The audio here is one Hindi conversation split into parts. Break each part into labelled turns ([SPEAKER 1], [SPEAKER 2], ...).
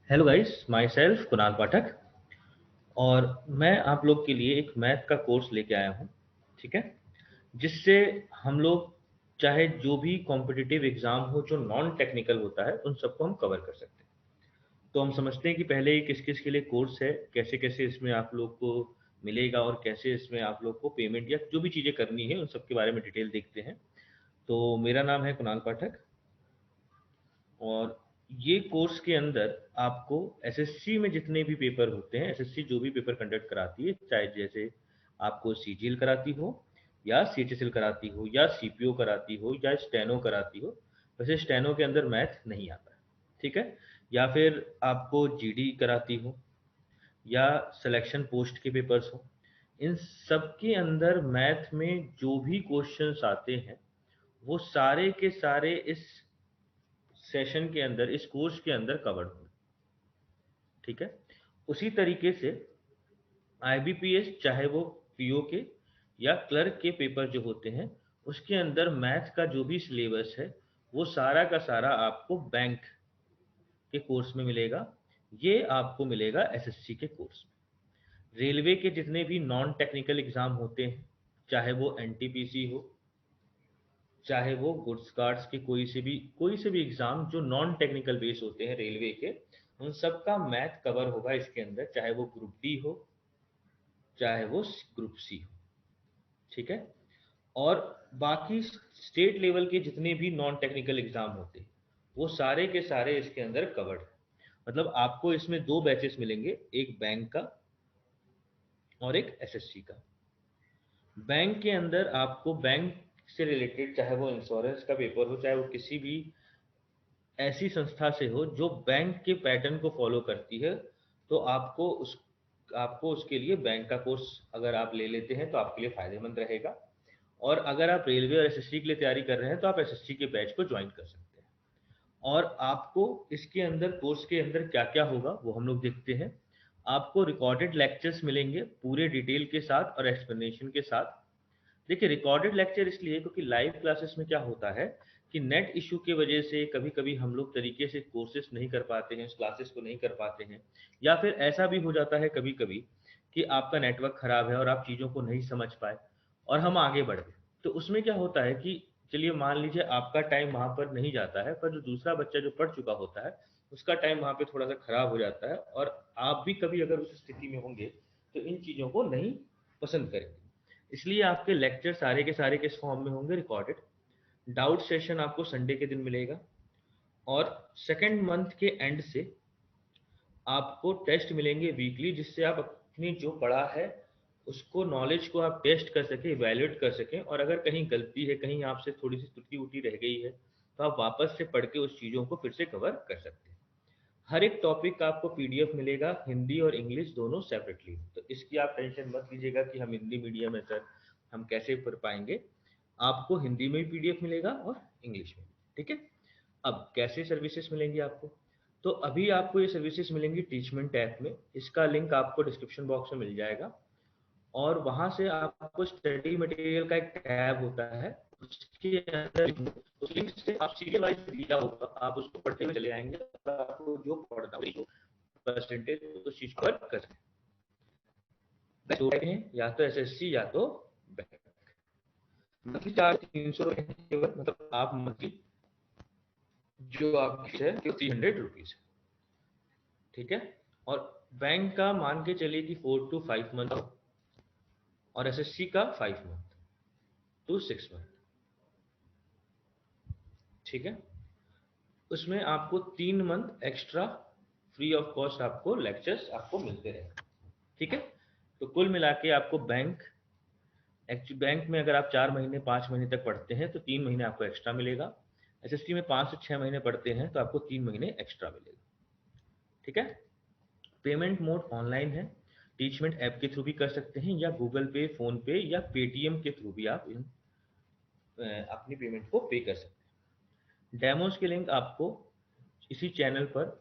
[SPEAKER 1] Hello guys, myself Kunal Pathak. और मैं आप लोग के लिए एक मैथ का कोर्स लेके आया हूँ। ठीक है, जिससे हम लोग चाहे जो भी कॉम्पिटिटिव एग्जाम हो जो नॉन टेक्निकल होता है उन सबको हम कवर कर सकते हैं। तो हम समझते हैं कि पहले ये किस किस के लिए कोर्स है, कैसे कैसे इसमें आप लोग को मिलेगा और कैसे इसमें आप लोग को पेमेंट या जो भी चीज़ें करनी है उन सब के बारे में डिटेल देखते हैं। तो मेरा नाम है कुणाल पाठक। और ये कोर्स के अंदर आपको एसएससी में जितने भी पेपर होते हैं, एसएससी जो भी पेपर कंडक्ट कराती है, चाहे जैसे आपको सीजीएल कराती हो या सीएचएसएल कराती हो या सीपीओ कराती हो या स्टेनो कराती हो, वैसे स्टेनो के अंदर मैथ नहीं आता है। ठीक है, या फिर आपको जीडी कराती हो या सिलेक्शन पोस्ट के पेपर्स हो, इन सब के अंदर मैथ में जो भी क्वेश्चंस आते हैं वो सारे के सारे इस सेशन के अंदर, इस कोर्स के अंदर कवर्ड होंगे। ठीक है, उसी तरीके से आईबीपीएस चाहे वो पीओ के या क्लर्क के पेपर जो होते हैं उसके अंदर मैथ का जो भी सिलेबस है वो सारा का सारा आपको बैंक के कोर्स में मिलेगा। ये आपको मिलेगा एसएससी के कोर्स में। रेलवे के जितने भी नॉन टेक्निकल एग्जाम होते हैं, चाहे वो एनटीपीसी हो, चाहे वो गुड्स कार्ड्स के कोई से भी एग्जाम जो नॉन टेक्निकल बेस होते हैं रेलवे के, उन सब का मैथ कवर होगा इसके अंदर, चाहे वो ग्रुप डी हो चाहे वो ग्रुप सी हो। ठीक है, और बाकी स्टेट लेवल के जितने भी नॉन टेक्निकल एग्जाम होते हैं वो सारे के सारे इसके अंदर कवर्ड है। मतलब आपको इसमें दो बैचेस मिलेंगे, एक बैंक का और एक एसएससी का। बैंक के अंदर आपको बैंक से रिलेटेड, चाहे वो इंश्योरेंस का पेपर हो चाहे वो किसी भी ऐसी संस्था से हो जो बैंक के पैटर्न को फॉलो करती है, तो आपको उसके लिए बैंक का कोर्स अगर आप ले लेते हैं तो आपके लिए फायदेमंद रहेगा। और अगर आप रेलवे और एसएससी के लिए तैयारी कर रहे हैं तो आप एसएससी के बैच को ज्वाइन कर सकते हैं। और आपको इसके अंदर कोर्स के अंदर क्या क्या होगा वो हम लोग देखते हैं। आपको रिकॉर्डेड लेक्चर्स मिलेंगे पूरे डिटेल के साथ और एक्सप्लेनेशन के साथ। देखिए, रिकॉर्डेड लेक्चर इसलिए क्योंकि लाइव क्लासेस में क्या होता है कि नेट इशू की वजह से कभी कभी हम लोग तरीके से कोर्सेज नहीं कर पाते हैं, क्लासेस को नहीं कर पाते हैं, या फिर ऐसा भी हो जाता है कभी कभी कि आपका नेटवर्क खराब है और आप चीज़ों को नहीं समझ पाए और हम आगे बढ़ गए। तो उसमें क्या होता है कि चलिए मान लीजिए आपका टाइम वहां पर नहीं जाता है, पर जो दूसरा बच्चा जो पढ़ चुका होता है उसका टाइम वहां पे थोड़ा सा खराब हो जाता है, और आप भी कभी अगर उस स्थिति में होंगे तो इन चीज़ों को नहीं पसंद करेंगे। इसलिए आपके लेक्चर सारे के सारे किस फॉर्म में होंगे? रिकॉर्डेड। डाउट सेशन आपको संडे के दिन मिलेगा। और सेकेंड मंथ के एंड से आपको टेस्ट मिलेंगे वीकली, जिससे आप अपनी जो पढ़ा है उसको, नॉलेज को आप टेस्ट कर सकें, इवेल्युएट कर सकें, और अगर कहीं गलती है, कहीं आपसे थोड़ी सी त्रुटि उटी रह गई है, तो आप वापस से पढ़ के उस चीज़ों को फिर से कवर कर सकते हैं। हर एक टॉपिक का आपको पीडीएफ मिलेगा, हिंदी और इंग्लिश दोनों सेपरेटली। तो इसकी आप टेंशन मत लीजिएगा कि हम हिंदी मीडियम है सर, हम कैसे पढ़ पाएंगे। आपको हिंदी में भी पीडीएफ मिलेगा और इंग्लिश में। ठीक है, अब कैसे सर्विसेज मिलेंगी आपको? तो अभी आपको ये सर्विसेज मिलेंगी टीचमेंट ऐप में। इसका लिंक आपको डिस्क्रिप्शन बॉक्स में मिल जाएगा। और वहां से आपको स्टडी मटेरियल का एक टैब होता है, उसके अंदर उस लिंक से आप सीरियल वाइज दिया होगा, आप उसको पढ़ते हुए चले आएंगे, आपको जो पढ़ना है, जो परसेंटेज उस चीज पर कर सकते हैं, या तो एसएससी या तो बैंक। मंथली चार्ज 300 रुपए केवल, मतलब आप मंथली जो आपकी है 300 रुपीज है। ठीक है, और बैंक का मान के चलिए कि 4 to 5 मंथ, और एसएससी का 5 month to 6 month। ठीक है, उसमें आपको 3 month extra free of cost आपको लेक्चर्स आपको मिलते रहे। ठीक है, तो कुल मिला के आपको बैंक में अगर आप 4 महीने 5 महीने तक पढ़ते हैं तो 3 महीने आपको एक्स्ट्रा मिलेगा। एसएससी में 5 से 6 महीने पढ़ते हैं तो आपको 3 महीने एक्स्ट्रा मिलेगा। ठीक है, पेमेंट मोड ऑनलाइन है। टीचमेंट ऐप के थ्रू भी कर सकते हैं, या गूगल पे, फोन पे या पेटीएम के थ्रू भी आप अपनी पेमेंट को पे कर सकते हैं। डेमोस के लिंक आपको इसी चैनल पर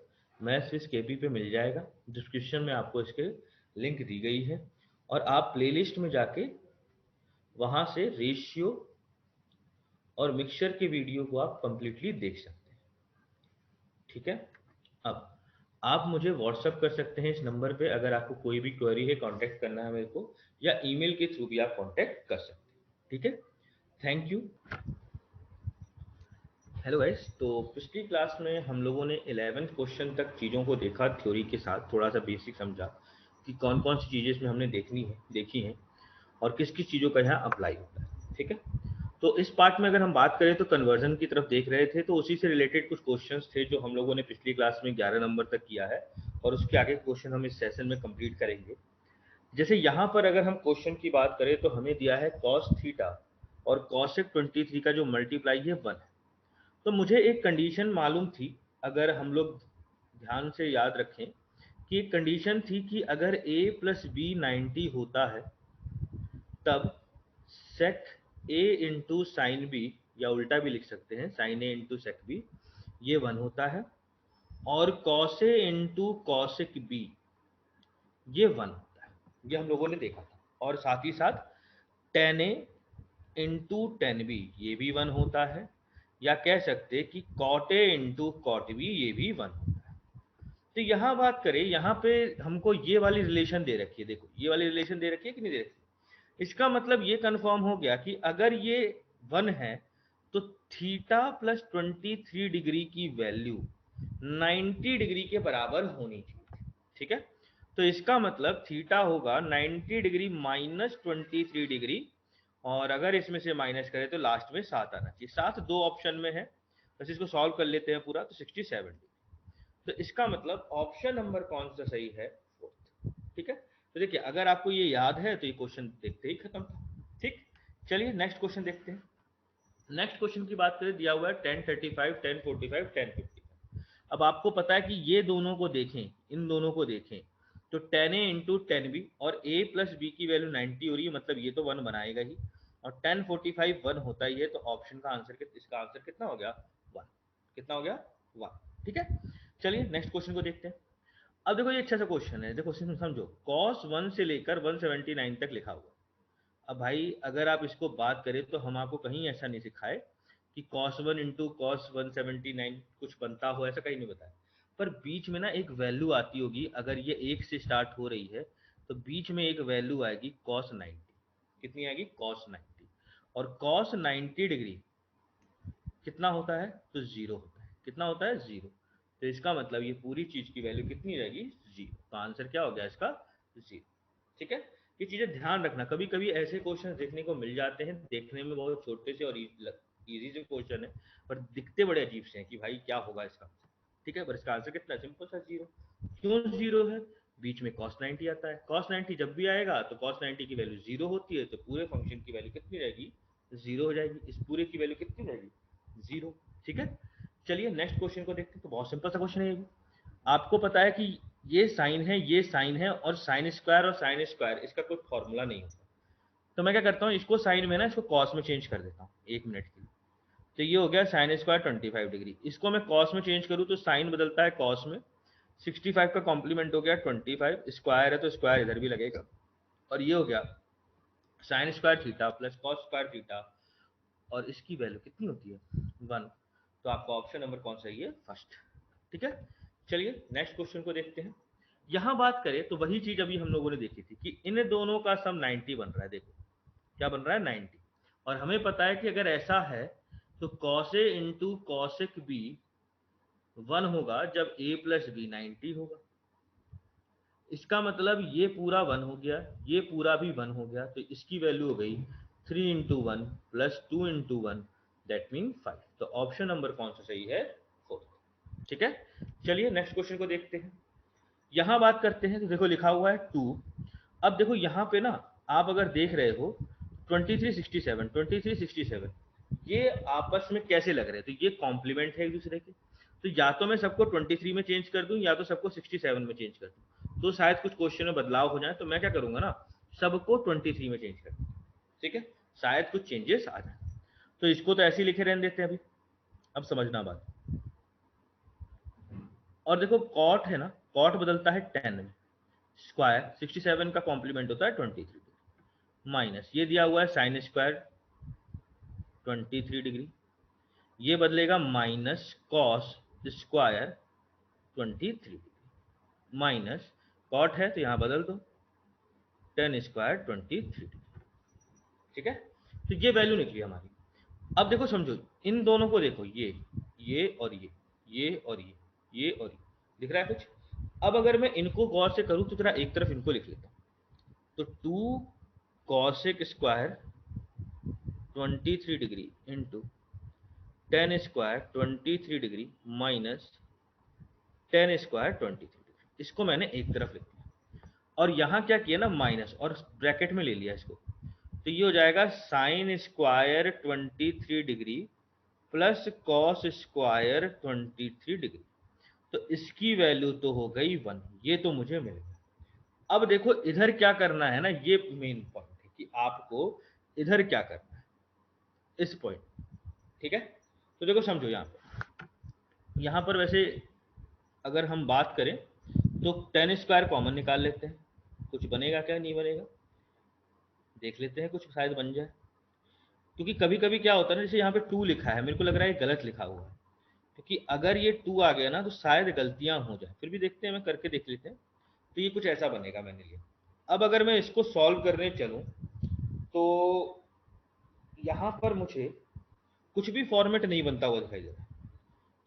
[SPEAKER 1] मैथ्स विद केपी पे मिल जाएगा। डिस्क्रिप्शन में आपको इसके लिंक दी गई है, और आप प्लेलिस्ट में जाके वहां से रेशियो और मिक्सचर के वीडियो को आप कंप्लीटली देख सकते हैं। ठीक है, अब आप मुझे व्हाट्सअप कर सकते हैं इस नंबर पे, अगर आपको कोई भी क्वेरी है कांटेक्ट करना है मेरे को, या ईमेल के थ्रू भी आप कांटेक्ट कर सकते हैं। ठीक है, थैंक यू। हेलो गाइस, तो पिछली क्लास में हम लोगों ने 11th क्वेश्चन तक चीज़ों को देखा, थ्योरी के साथ थोड़ा सा बेसिक समझा कि कौन कौन सी चीज़ें इसमें हमने देखी हैं और किस किस चीज़ों का यहाँ अप्लाई होता है। ठीक है, तो इस पार्ट में अगर हम बात करें तो कन्वर्जन की तरफ देख रहे थे, तो उसी से रिलेटेड कुछ क्वेश्चंस थे जो हम लोगों ने पिछली क्लास में 11 नंबर तक किया है, और उसके आगे क्वेश्चन हम इस सेशन में कंप्लीट करेंगे। जैसे यहाँ पर अगर हम क्वेश्चन की बात करें तो हमें दिया है cos थीटा और cosec 23 का जो मल्टीप्लाई है 1 है। तो मुझे एक कंडीशन मालूम थी, अगर हम लोग ध्यान से याद रखें कि एक कंडीशन थी कि अगर a प्लस बी 90 होता है तब sec a into sine B, या उल्टा भी लिख सकते हैं sine a into sec B, ये 1 होता है, और cos a into cosec B ये 1 होता है। ये हम लोगों ने देखा था, और साथ ही साथ tan A into tan B ये भी 1 होता है, या कह सकते कि cot A into cot B ये भी 1 होता है। तो यहाँ बात करें, यहाँ पे हमको ये वाली रिलेशन दे रखी है, देखो ये वाली रिलेशन दे रखी है कि नहीं दे रखी। इसका मतलब ये कंफर्म हो गया कि अगर ये 1 है तो थीटा प्लस 23 डिग्री की वैल्यू 90 डिग्री के बराबर होनी चाहिए। ठीक है, तो इसका मतलब थीटा होगा 90 डिग्री माइनस 23 डिग्री, और अगर इसमें से माइनस करें तो लास्ट में 7 आना चाहिए। 7 दो ऑप्शन में है, बस इसको सॉल्व कर लेते हैं पूरा, तो 67 डिग्री। तो इसका मतलब ऑप्शन नंबर कौन सा सही है, फोर्थ। ठीक है, तो देखिए अगर आपको ये याद है तो ये क्वेश्चन देखते ही खत्म था। ठीक, चलिए नेक्स्ट क्वेश्चन देखते हैं। नेक्स्ट क्वेश्चन की बात करें, दिया हुआ है 1035, 1045, 1055। अब आपको पता है कि ये दोनों को देखें, इन दोनों को देखें तो 10a इंटू टेन बी, और a प्लस बी की वैल्यू 90 हो रही है, मतलब ये तो 1 बनाएगा ही, और 1045 1 होता ही है, तो ऑप्शन का आंसर, इसका आंसर कितना हो गया, 1। कितना हो गया, 1। ठीक है, चलिए नेक्स्ट क्वेश्चन को देखते हैं। अब देखो ये अच्छा सा क्वेश्चन है, देखो समझो, cos 1 से लेकर 179 तक लिखा हुआ। अब भाई अगर आप इसको बात करें तो हम आपको कहीं ऐसा नहीं सिखाए कि cos 1 इंटू कॉस 179 कुछ बनता हो, ऐसा कहीं नहीं बताया। पर बीच में ना एक वैल्यू आती होगी, अगर ये 1 से स्टार्ट हो रही है तो बीच में एक वैल्यू आएगी cos 90। कितनी आएगी, cos 90, और cos 90 डिग्री कितना होता है, तो 0 होता है। कितना होता है, 0। तो इसका मतलब ये पूरी चीज की वैल्यू कितनी रहेगी, 0। तो आंसर क्या हो गया इसका, 0। ठीक है, ये चीजें ध्यान रखना, कभी कभी ऐसे क्वेश्चन देखने को मिल जाते हैं, देखने में बहुत छोटे से और इजी से क्वेश्चन है, पर दिखते बड़े अजीब से हैं कि भाई क्या होगा इसका। ठीक है, पर इसका आंसर कितना सिंपल सा, 0। क्यों 0 है, बीच में cos 90 आता है, cos 90 जब भी आएगा तो cos 90 की वैल्यू 0 होती है, तो पूरे फंक्शन की वैल्यू कितनी रहेगी, 0 हो जाएगी। इस पूरे की वैल्यू कितनी रहेगी, 0। ठीक है, चलिए नेक्स्ट क्वेश्चन को देखते हैं। तो बहुत सिंपल सा क्वेश्चन है ये भी। आपको पता है कि ये साइन है, ये साइन है, और साइन स्क्वायर और साइन स्क्वायर इसका कोई फॉर्मूला नहीं होता। तो मैं क्या करता हूँ, इसको साइन में ना, इसको कॉस में चेंज कर देता हूँ 1 मिनट के लिए। तो ये हो गया साइन स्क्वायर 25 डिग्री, इसको मैं कॉस में चेंज करूँ तो साइन बदलता है कॉस में, 65 का कॉम्प्लीमेंट हो गया 25, स्क्वायर है तो स्क्वायर इधर भी लगेगा, और ये हो गया sine square theta plus cos square theta, और इसकी वैल्यू कितनी होती है, 1। तो आपका ऑप्शन नंबर कौन सा है, फर्स्ट। ठीक है, चलिए नेक्स्ट क्वेश्चन को देखते हैं। यहां बात करें तो वही चीज अभी हम लोगों ने देखी थी कि इन दोनों का सम 90 बन रहा है। देखो क्या बन रहा है, 90। और हमें पता है कि अगर ऐसा है तो cos a into cosec B 1 होगा जब a प्लस बी 90 होगा। इसका मतलब ये पूरा 1 हो गया, ये पूरा भी 1 हो गया, तो इसकी वैल्यू हो गई 3 into 1 plus 2 into 1, that mean 5। तो ऑप्शन नंबर कौन सा सही है, 4। ठीक है, चलिए नेक्स्ट क्वेश्चन को देखते हैं। यहां बात करते हैं, तो देखो लिखा हुआ है 2। अब देखो यहाँ पे ना, आप अगर देख रहे हो 2367, 2367 ये आपस में कैसे लग रहे हैं, तो ये कॉम्प्लीमेंट है एक दूसरे के। तो या तो मैं सबको 23 में चेंज कर दूं, या तो सबको 67 में चेंज कर दूं, तो शायद कुछ क्वेश्चन में बदलाव हो जाए। तो मैं क्या करूंगा ना, सबको 23 में चेंज कर दूं। ठीक है, शायद कुछ चेंजेस आ जाए। तो इसको तो ऐसे ही लिखे रहने देते हैं अभी। अब समझना बात, और देखो कॉट है ना, कॉट बदलता है 10 में, स्क्वायर 67 का कॉम्प्लीमेंट होता है 23, माइनस ये दिया हुआ है साइन स्क्वायर 23 डिग्री, ये बदलेगा minus cos square 23 degree. Minus cot है तो यहां बदल दो, टेन स्क्वायर 23, ठीक है। तो ये वैल्यू निकली हमारी। अब देखो समझो, इन दोनों को देखो, ये और ये और ये और ये, दिख रहा है कुछ? अब अगर मैं इनको गौर से करूं तो जरा एक तरफ इनको लिख लेता हूं, तो 2 cosec square 23 degree into ten square 23 degree minus tan square 23 degree, इसको मैंने एक तरफ लिख दिया। और यहां क्या किया ना, माइनस, और ब्रैकेट में ले लिया इसको, तो ये हो जाएगा sine square 23 degree plus cos square 23 degree. तो इसकी वैल्यू तो हो गई 1, ये तो मुझे मिल गया। अब देखो इधर क्या करना है ना, ये मेन पॉइंट है कि आपको इधर क्या करना है, इस पॉइंट, ठीक है। तो देखो समझो, यहां पर वैसे अगर हम बात करें तो टेन स्क्वायर कॉमन निकाल लेते हैं, कुछ बनेगा क्या, नहीं बनेगा, देख लेते हैं, कुछ शायद बन जाए। क्योंकि कभी कभी क्या होता है ना, जैसे यहाँ पे 2 लिखा है, मेरे को लग रहा है ये गलत लिखा हुआ है, क्योंकि अगर ये 2 आ गया ना तो शायद गलतियां हो जाए, फिर भी देखते हैं, मैं करके देख लेते हैं। तो ये कुछ ऐसा बनेगा मैंने लिया। अब अगर मैं इसको सॉल्व करने चलूं तो यहां पर मुझे कुछ भी फॉर्मेट नहीं बनता हुआ दिखाई दे रहा,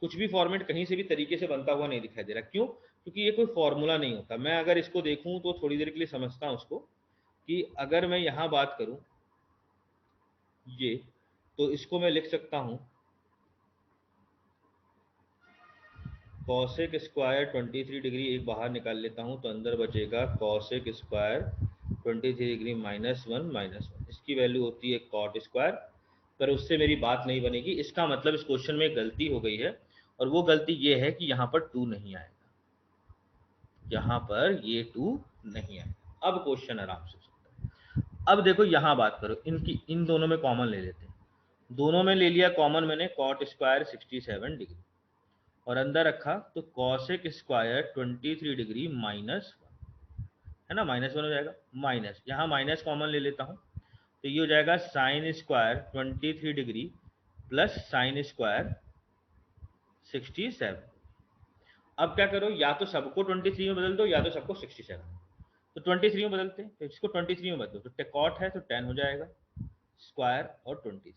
[SPEAKER 1] कुछ भी फॉर्मेट कहीं से भी तरीके से बनता हुआ नहीं दिखाई दे रहा। क्यों? क्योंकि ये कोई फॉर्मूला नहीं होता। मैं अगर इसको देखूं तो थोड़ी देर के लिए समझता हूं उसको, कि अगर मैं यहां बात करूं ये, तो इसको मैं लिख सकता हूं कॉसेक स्क्वायर 23 डिग्री, एक बाहर निकाल लेता हूं तो अंदर बचेगा कॉसेक स्क्वायर 23 डिग्री -1, इसकी वैल्यू होती है कॉट स्क्वायर। पर उससे मेरी बात नहीं बनेगी, इसका मतलब इस क्वेश्चन में गलती हो गई है, और वो गलती ये है कि यहाँ पर 2 नहीं आएगा, यहाँ पर ये 2 नहीं आएगा। अब क्वेश्चन आराम से चलता है। अब देखो यहाँ बात करो, इनकी इन दोनों में कॉमन ले लेते हैं, दोनों में ले लिया कॉमन मैंने कॉट स्क्वायर 67 डिग्री, और अंदर रखा तो कॉसेक स्क्वायर 23 डिग्री -1, है ना, -1 हो जाएगा। माइनस, यहाँ माइनस कॉमन ले लेता हूँ, तो ये हो जाएगा sine square 23 degree plus sine square 67। अब क्या करो, या तो सबको 23 में बदल दो या तो सबको 67। तो 23 में बदलते हैं, तो इसको 23 में बदलो, तो कॉट है तो 10 हो जाएगा स्क्वायर और 23।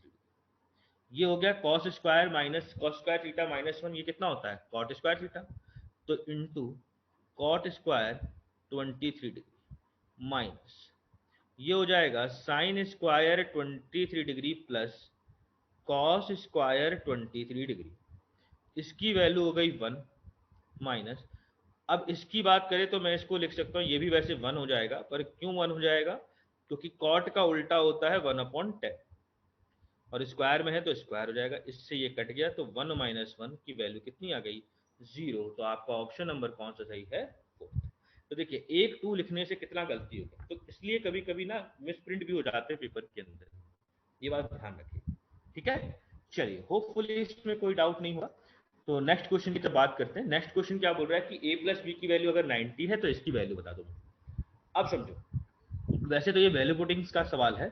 [SPEAKER 1] ये हो गया cos square minus cos square theta -1, ये कितना होता है कॉट स्क्वायर थीटा, तो into cot square 23 degree minus, ये हो जाएगा sine square 23 degree plus cos square 23 degree, इसकी वैल्यू हो गई 1 माइनस। अब इसकी बात करें तो मैं इसको लिख सकता हूँ, ये भी वैसे 1 हो जाएगा, पर क्यों 1 हो जाएगा, क्योंकि कॉट का उल्टा होता है 1/10, और स्क्वायर में है तो स्क्वायर हो जाएगा, इससे ये कट गया, तो 1 - 1 की वैल्यू कितनी आ गई, 0। तो आपका ऑप्शन नंबर कौन सा सही है, 4th। तो देखिए 1 2 लिखने से कितना गलती हो गई, तो इसलिए कभी कभी ना मिस प्रिंट भी हो जाते हैं पेपर के अंदर, ये बात ध्यान रखिए, ठीक है। चलिए, होपफुली इसमें कोई डाउट नहीं होगा। तो नेक्स्ट क्वेश्चन की तो बात करते हैं। नेक्स्ट क्वेश्चन क्या बोल रहा है कि a प्लस बी की वैल्यू अगर 90 है तो इसकी वैल्यू बता दो। अब समझो, वैसे तो ये वैल्यू पुटिंग्स का सवाल है,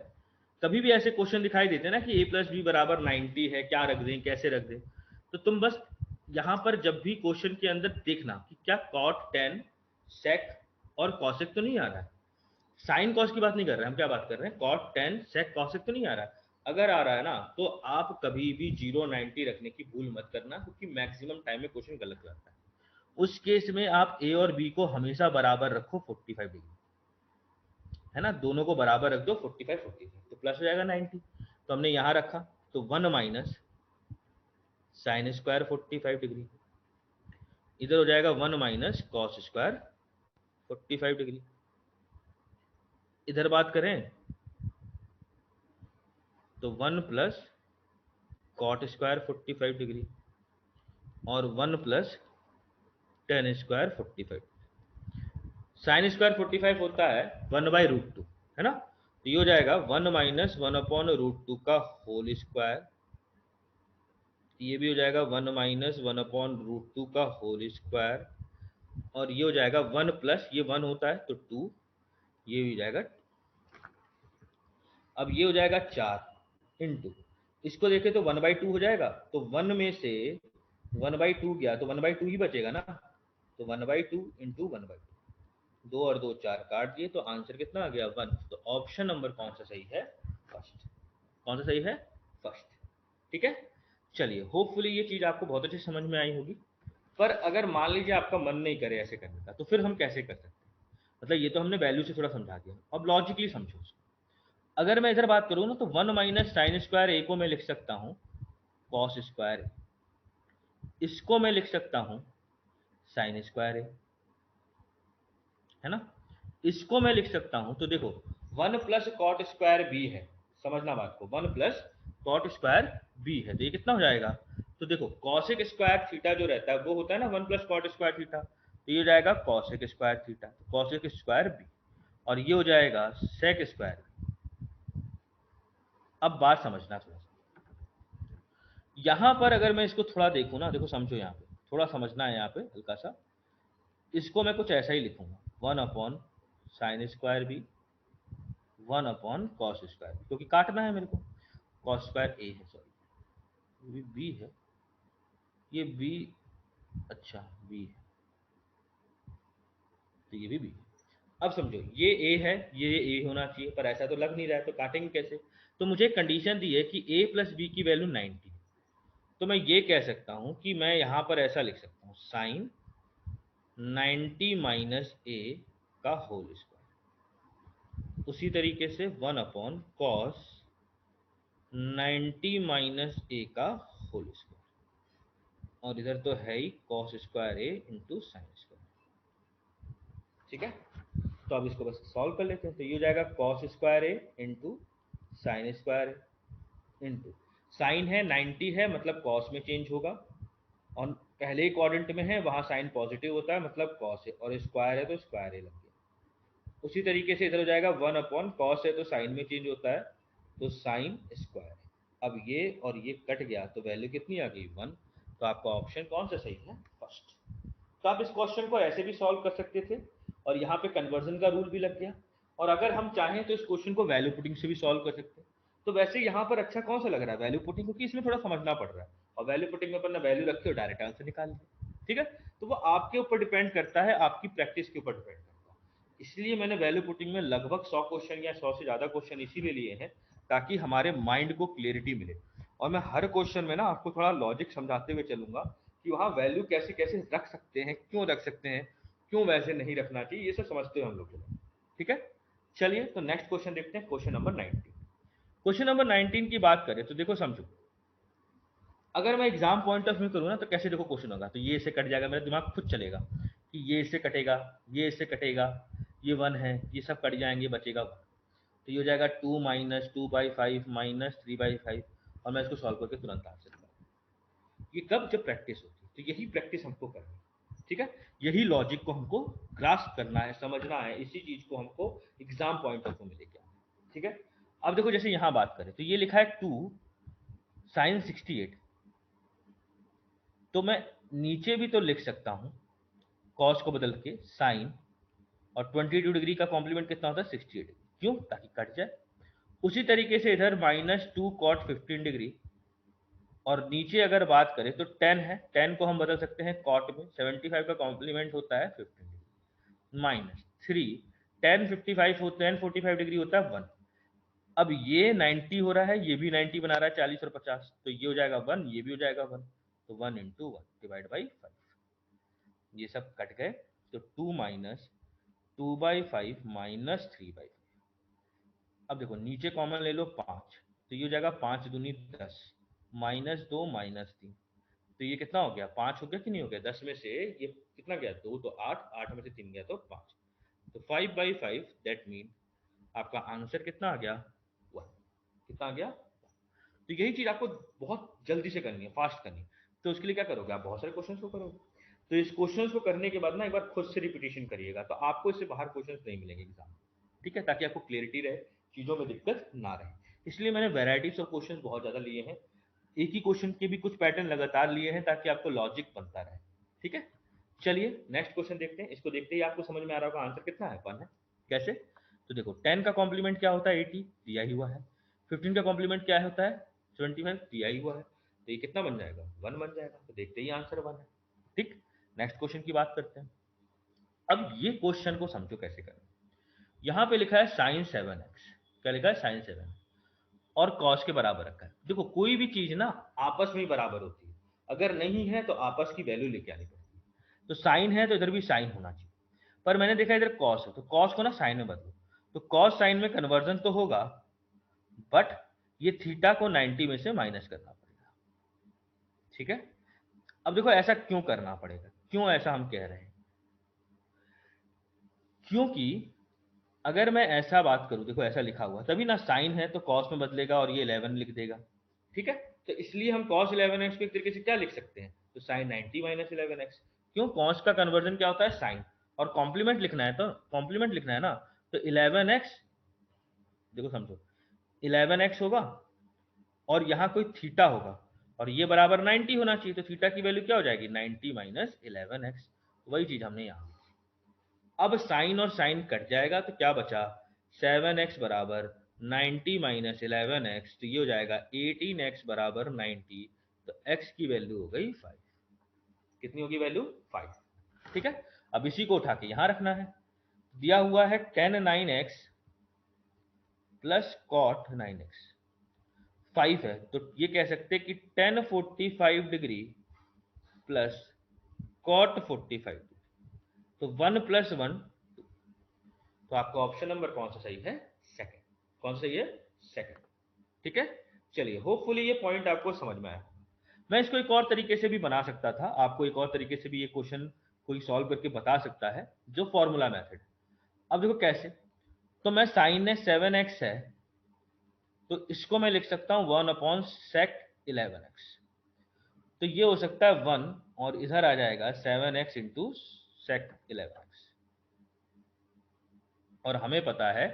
[SPEAKER 1] कभी भी ऐसे क्वेश्चन दिखाई देते हैं ना कि a प्लस बी बराबर 90 है, क्या रख दें, कैसे रख दें, तो तुम बस यहां पर जब भी क्वेश्चन के अंदर देखना कि क्या कॉट 10 सेक और कॉसेक तो नहीं आ रहा है, साइन कॉस की बात नहीं कर रहे हैं हम, क्या बात कर रहे हैं, कॉट 10 सेक कॉसेक तो नहीं आ रहा है। अगर आ रहा है ना तो आप कभी भी 0 90 रखने की भूल मत करना, क्योंकि मैक्सिमम टाइम में क्वेश्चन गलत रहता है। उस केस में आप ए और बी को हमेशा बराबर रखो 45 डिग्री, है ना, दोनों को बराबर रख दो 45 45, तो प्लस हो जाएगा 90। तो हमने यहां रखा, तो 1 माइनस साइन स्क्वायर 45 डिग्री, इधर हो जाएगा 1 माइनस कॉस स्क्वायर 45 डिग्री। इधर बात करें तो 1 प्लस कॉट स्क्वायर 45 डिग्री और 1 plus tan square 45। Sine square 45 होता है 1/√2, है ना, तो ये हो जाएगा 1 माइनस 1/√2 का होल स्क्वायर, ये भी हो जाएगा 1 माइनस 1/√2 का होल स्क्वायर, और ये हो जाएगा 1 प्लस ये 1 होता है तो 2, ये हो जाएगा। अब ये हो जाएगा 4 इंटू, इसको देखें तो 1/2 हो जाएगा, तो 1 में से 1/2 गया तो 1/2 ही बचेगा ना, तो 1/2 इंटू 1/2, 2 और 2 4 काट दिए, तो आंसर कितना आ गया 1। तो ऑप्शन नंबर कौन सा सही है? फर्स्ट। कौन सा सही है? फर्स्ट। ठीक है, चलिए होपफुली ये चीज आपको बहुत अच्छी समझ में आई होगी। पर अगर मान लीजिए आपका मन नहीं करे ऐसे करने का, तो फिर हम कैसे कर सकते हैं? मतलब ये तो हमने वैल्यू से थोड़ा समझा दिया, अब लॉजिकली समझो उसको। अगर मैं इधर बात करूँ ना, तो 1 माइनस साइन स्क्वायर ए को मैं लिख सकता हूँ कॉस स्क्वायर ए, इसको मैं लिख सकता हूँ साइन स्क्वायर ए, है ना। इसको मैं लिख सकता हूं, तो देखो 1 प्लस कॉट स्क्वायर बी है, समझना बात को, 1 प्लस कॉट स्क्वायर बी है, तो ये कितना हो जाएगा? तो देखो कॉसेक स्क्वायर थीटा जो रहता है वो होता है ना 1 प्लस कॉट स्क्वायर थीटा, तो ये हो जाएगा cosec square theta, cosec square B, और ये हो जाएगा सेक स्क्वायर। अब बात समझना थोड़ा सा, यहां पर अगर मैं इसको थोड़ा देखूं ना, देखो समझो, यहाँ पे थोड़ा समझना है, यहाँ पे हल्का सा, इसको मैं कुछ ऐसा ही लिखूंगा 1 upon sine square B, 1 upon cos square, क्योंकि काटना है मेरे को, कॉस स्क्वायर ए है, सॉरी ये बी है, ये बी, अच्छा बी है, तो ये भी बी है। अब समझो ये ए है, ये ए होना चाहिए, पर ऐसा तो लग नहीं रहा है, तो काटेंगे कैसे? तो मुझे कंडीशन दी है कि ए प्लस बी की वैल्यू 90, तो मैं ये कह सकता हूं कि मैं यहां पर ऐसा लिख सकता हूं साइन 90 माइनस ए का होल स्क्वायर, उसी तरीके से 1 अपॉन कॉस 90 माइनस ए का होल स्क्वायर, और इधर तो है ही कॉस स्क्वायर ए इंटू साइन स्क्वायर। ठीक है, तो अब इसको बस सॉल्व कर लेते हैं, तो ये हो जाएगा कॉस स्क्वायर ए इंटू साइन स्क्वायर ए इंटू साइन है 90 है, मतलब कॉस में चेंज होगा, और पहले ही क्वाड्रेंट में है वहां साइन पॉजिटिव होता है, मतलब कॉस है, और स्क्वायर है तो स्क्वायर ए लग गया। उसी तरीके से इधर हो जाएगा 1 अपॉन कॉस है तो साइन में चेंज होता है, तो साइन स्क्वायर है। अब ये और ये कट गया, तो वैल्यू कितनी आ गई 1। तो आपका ऑप्शन कौन सा सही है? फर्स्ट। तो आप इस क्वेश्चन को ऐसे भी सॉल्व कर सकते थे, और यहाँ पे कन्वर्जन का रूल भी लग गया, और अगर हम चाहें तो इस क्वेश्चन को वैल्यू पुटिंग से भी सॉल्व कर सकते हैं। तो वैसे यहाँ पर अच्छा कौन सा लग रहा है? वैल्यू पुटिंग, क्योंकि इसमें थोड़ा समझना पड़ रहा है, और वैल्यू पुटिंग में अपन ने वैल्यू रखी और डायरेक्ट आंसर निकाल लिया। ठीक है, तो वो आपके ऊपर डिपेंड करता है, आपकी प्रैक्टिस के ऊपर डिपेंड करता है। इसलिए मैंने वैल्यू पुटिंग में लगभग 100 क्वेश्चन या 100 से ज्यादा क्वेश्चन इसीलिए लिए हैं, ताकि हमारे माइंड को क्लियरिटी मिले, और मैं हर क्वेश्चन में ना आपको थोड़ा लॉजिक समझाते हुए चलूंगा कि वहां वैल्यू कैसे कैसे रख सकते हैं, क्यों रख सकते हैं, क्यों वैसे नहीं रखना चाहिए, ये सब समझते हैं हम लोग। ठीक है, चलिए तो नेक्स्ट क्वेश्चन देखते हैं, क्वेश्चन नंबर 19। क्वेश्चन नंबर 19 की बात करें तो देखो समझो, अगर मैं एग्जाम पॉइंट ऑफ व्यू करूँ ना, तो कैसे देखो क्वेश्चन होगा, तो ये इससे कट जाएगा, मेरा दिमाग खुद चलेगा कि ये इससे कटेगा, ये इससे कटेगा, ये 1 है, ये सब कट जाएंगे, बचेगा 1, तो ये हो जाएगा 2 माइनस 2/5 माइनस 3/5, और मैं इसको सॉल्व करके तुरंत आंसर दूंगा। ये कब? जब प्रैक्टिस होती है, तो यही प्रैक्टिस हमको करनी है। ठीक है, यही लॉजिक को हमको ग्रास्प करना है, समझना है, इसी चीज को हमको एग्जाम पॉइंट ऑफ व्यू में लेके आना है। ठीक है, अब देखो जैसे यहां बात करें, तो ये लिखा है 2 साइन 68, तो मैं नीचे भी तो लिख सकता हूं कॉस को बदल के साइन, और 22 डिग्री का कॉम्प्लीमेंट कितना होता है? 68 डिग्री, क्यों? ताकि कट जाए। उसी तरीके से इधर -2 कॉट 15 डिग्री, और नीचे अगर बात करें तो 10 है, 10 को हम बदल सकते हैं कॉट में, 75 का कॉम्प्लीमेंट होता है 15 डिग्री, -3 10 55 हो, 10 45 डिग्री होता है 1। अब ये 90 हो रहा है, ये भी 90 बना रहा है, 40 और 50, तो ये हो जाएगा 1, ये भी हो जाएगा 1, तो 1 इंटू 1 डिवाइड बाई 5, ये सब कट गए, तो 2 माइनस 2/5 माइनस 3/5। अब देखो नीचे कॉमन ले लो 5, तो ये हो जाएगा 5 दूनी 10, -2 -3, तो ये कितना हो गया? 5 हो गया कि नहीं हो गया? 10 में से ये कितना गया? 2, तो 8, 8 में से 3 गया तो 5, तो 5/5, दैट मीन आपका आंसर कितना आ गया? 1। कितना आ गया? तो यही चीज आपको बहुत जल्दी से करनी है, फास्ट करनी है। तो उसके लिए क्या करोगे? आप बहुत सारे क्वेश्चन को करोगे, तो इस क्वेश्चन को करने के बाद ना एक बार खुद से रिपीटेशन करिएगा, तो आपको इससे बाहर क्वेश्चन नहीं मिलेंगे एग्जाम में। ठीक है, ताकि आपको क्लियरिटी रहे, चीजों में दिक्कत ना रहे, इसलिए मैंने वेराइटीज ऑफ क्वेश्चन बहुत ज्यादा लिए हैं, एक ही क्वेश्चन के भी कुछ पैटर्न लगातार लिए हैं, ताकि आपको लॉजिक बनता रहे। ठीक है, चलिए नेक्स्ट क्वेश्चन देखते हैं, इसको देखते ही आपको समझ में आ रहा होगा आंसर कितना है? 1 है। कैसे? तो देखो 10 का कॉम्प्लीमेंट क्या होता है? 80, दिया ही हुआ है। 15 का कॉम्प्लीमेंट क्या होता है? 25, दिया ही हुआ है, तो ये कितना बन जाएगा? 1 बन जाएगा, तो देखते ही आंसर 1 है। ठीक, नेक्स्ट क्वेश्चन की बात करते हैं। अब ये क्वेश्चन को समझो कैसे करें। यहां पे लिखा है साइन 7x, क्या लिखा है, साइन 7, और कॉस के बराबर रखा है। देखो कोई भी चीज ना आपस में ही बराबर होती है, अगर नहीं है तो आपस की वैल्यू लेके आनी पड़ती है। तो साइन है तो इधर भी साइन होना चाहिए, पर मैंने देखा इधर कॉस है, तो कॉस को ना साइन में बदलो, तो कॉस साइन में कन्वर्जन तो होगा, बट ये थीटा को 90 में से माइनस करना पड़ेगा। ठीक है, अब देखो ऐसा क्यों करना पड़ेगा, क्यों ऐसा हम कह रहे हैं, क्योंकि अगर मैं ऐसा बात करूं, देखो ऐसा लिखा हुआ तभी ना, साइन है तो कॉस में बदलेगा और ये 11 लिख देगा। ठीक है, तो इसलिए हम cos 11x को एक तरीके से क्या लिख सकते हैं, तो साइन 90 माइनस 11x। क्यों, cos का कन्वर्जन क्या होता है, साइन, और कॉम्प्लीमेंट लिखना है, तो कॉम्प्लीमेंट लिखना है ना, तो 11x, देखो समझो, 11x होगा और यहाँ कोई थीटा होगा, और ये बराबर 90 होना चाहिए, तो थीटा की वैल्यू क्या हो जाएगी, 90 माइनस 11x। वही चीज हमने यहाँ। अब साइन और साइन कट जाएगा तो क्या बचा, 7x बराबर 90 माइनस 11x, तो ये हो जाएगा 18x बराबर 90, तो x की वैल्यू हो गई 5। कितनी होगी वैल्यू, 5। ठीक है, अब इसी को उठा के यहां रखना है। दिया हुआ है tan 9x plus cot 9x, 5 है, तो ये कह सकते हैं कि tan 45 degree plus cot 45 degree, तो 1 प्लस 1, तो आपका ऑप्शन नंबर कौन सा सही है, सेकंड। कौन सा सही है, सेकंड। ठीक है, चलिए होपफुली ये पॉइंट आपको समझ में आया। मैं इसको एक और तरीके से भी बना सकता था, आपको एक और तरीके से भी ये क्वेश्चन कोई सॉल्व करके बता सकता है, जो फॉर्मूला मेथड। अब देखो कैसे, तो मैं साइन ने 7x है, तो इसको मैं लिख सकता हूं 1 अपॉन सेक 11x, तो ये हो सकता है 1, और इधर आ जाएगा 7x इंटू सेक 11x। और हमें पता है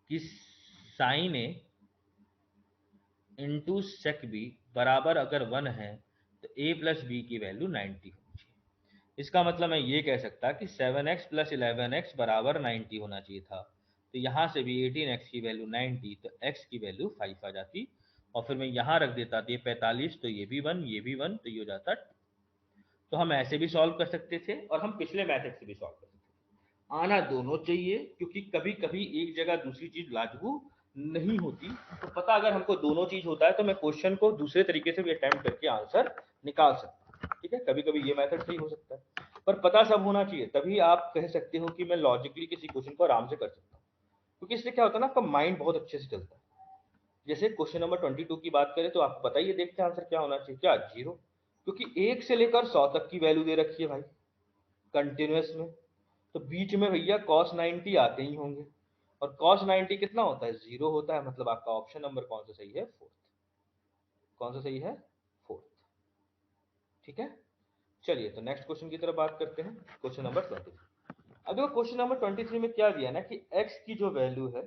[SPEAKER 1] कि sign A into sec B बराबर अगर 1 है तो a प्लस बी की वैल्यू 90 होनी चाहिए। इसका मतलब मैं ये कह सकता कि 7x प्लस 11x बराबर 90 होना चाहिए था, तो यहाँ से भी 18x की वैल्यू 90, तो x की वैल्यू 5 आ जाती, और फिर मैं यहाँ रख देता, तो ये 45, तो ये भी 1, ये भी 1, तो ये हो जाता 2। तो हम ऐसे भी सॉल्व कर सकते थे और हम पिछले मैथड से भी सॉल्व कर सकते थे। आना दोनों चाहिए, क्योंकि कभी कभी एक जगह दूसरी चीज लागू नहीं होती, तो पता अगर हमको दोनों चीज होता है तो मैं क्वेश्चन को दूसरे तरीके से भी अटेम्प्ट करके आंसर निकाल सकता हूँ। ठीक है, कभी कभी ये मेथड सही हो सकता है, पर पता सब होना चाहिए, तभी आप कह सकते हो कि मैं लॉजिकली किसी क्वेश्चन को आराम से कर सकता हूँ, क्योंकि इससे क्या होता है ना, आपका माइंड बहुत अच्छे से चलता है। जैसे क्वेश्चन नंबर 22 की बात करें, तो आप बताइए, देखते हैं आंसर क्या होना चाहिए, क्या 0, क्योंकि 1 से लेकर 100 तक की वैल्यू दे रखी है भाई, कंटिन्यूस में, तो बीच में भैया cos 90 आते ही होंगे, और cos 90 कितना होता है, 0 होता है, मतलब आपका ऑप्शन नंबर कौन सा सही है, फोर्थ। कौन सा सही है, फोर्थ। ठीक है, चलिए तो नेक्स्ट क्वेश्चन की तरफ बात करते हैं, क्वेश्चन नंबर 23। अब देखो क्वेश्चन नंबर 23 में क्या दिया ना, कि x की जो वैल्यू है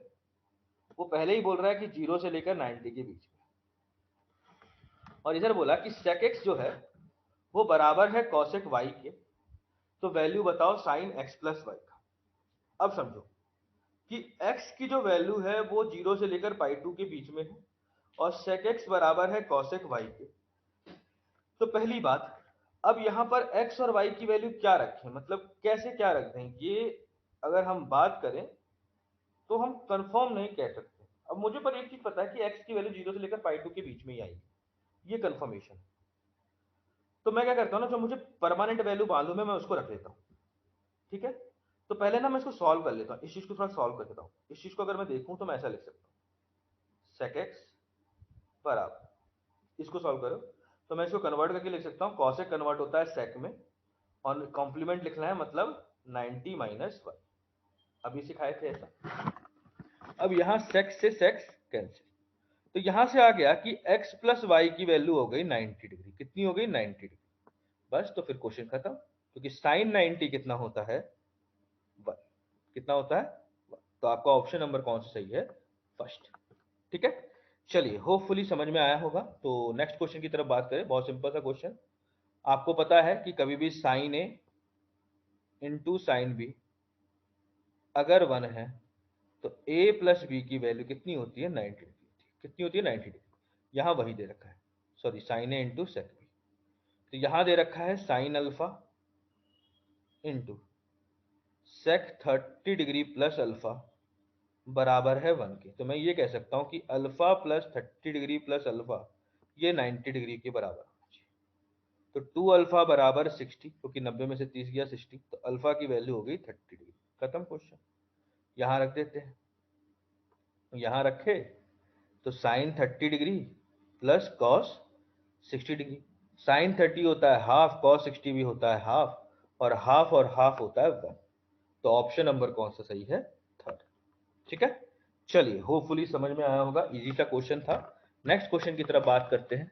[SPEAKER 1] वो पहले ही बोल रहा है कि 0 से लेकर 90 के बीच में, और इधर बोला कि sec x जो है वो बराबर है cosec y के, तो वैल्यू बताओ sin x प्लस y का। अब समझो कि x की जो वैल्यू है वो 0 से लेकर पाई 2 के बीच में है, और sec x बराबर है cosec y के। तो पहली बात, अब यहां पर x और y की वैल्यू क्या रखें, मतलब कैसे क्या रख दें, ये अगर हम बात करें तो हम कंफर्म नहीं कह सकते। अब मुझे पर एक चीज पता है कि x की वैल्यू 0 से लेकर पाई 2 के बीच में ही आएगी, ये कंफर्मेशन। तो मैं क्या करता हूं ना, जो मुझे परमानेंट वैल्यू मालूम है मैं उसको रख लेता हूं। ठीक है, तो पहले ना मैं इसको सॉल्व कर लेता हूं, इस चीज को थोड़ा सॉल्व कर देता हूं। इस चीज को अगर मैं देखूं तो मैं ऐसा लिख सकता हूं, sec x बराबर, इसको सॉल्व करो तो मैं इसको कन्वर्ट करके लिख सकता हूं, cosec कन्वर्ट होता है sec में, और कॉम्प्लीमेंट लिखना है, मतलब 90 माइनस 1, अभी सिखाए थे ऐसा। अब यहां sec से sec कैंसिल, तो यहां से आ गया कि x प्लस वाई की वैल्यू हो गई 90 डिग्री, कितनी हो गई, 90 डिग्री। बस, तो फिर क्वेश्चन खत्म, क्योंकि साइन 90 कितना होता है, 1। कितना होता है, 1। तो आपका ऑप्शन नंबर कौन सा सही है, फर्स्ट। ठीक है, चलिए होपफुली समझ में आया होगा। तो नेक्स्ट क्वेश्चन की तरफ बात करें, बहुत सिंपल सा क्वेश्चन। आपको पता है कि कभी भी sign A into sine B अगर 1 है, तो a प्लस बी की वैल्यू कितनी होती है, 90 डिग्री। कितनी होती है, 90 डिग्री। यहां वही दे रखा है, sorry, sine A into sec B, तो यहां दे रखा है sine alpha into sec 30 degree plus alpha बराबर है 1 के। तो मैं ये कह सकता हूँ कि alpha plus 30 degree plus alpha ये 90 डिग्री के बराबर होना चाहिए। तो 2 अल्फा बराबर 60, क्योंकि 90 में से 30 गया 60, तो अल्फा की वैल्यू हो गई 30 डिग्री। खत्म क्वेश्चन। यहां रख देते हैं, यहां रखे तो sine 30 degree plus cos 60 degree. Sine 30 होता है हाफ, कॉस 60 भी होता है हाफ, और हाफ होता है 1। तो ऑप्शन नंबर कौन सा सही है? थर्ड। ठीक है, चलिए होपफुली समझ में आया होगा, इजी सा क्वेश्चन था। नेक्स्ट क्वेश्चन की तरफ बात करते हैं।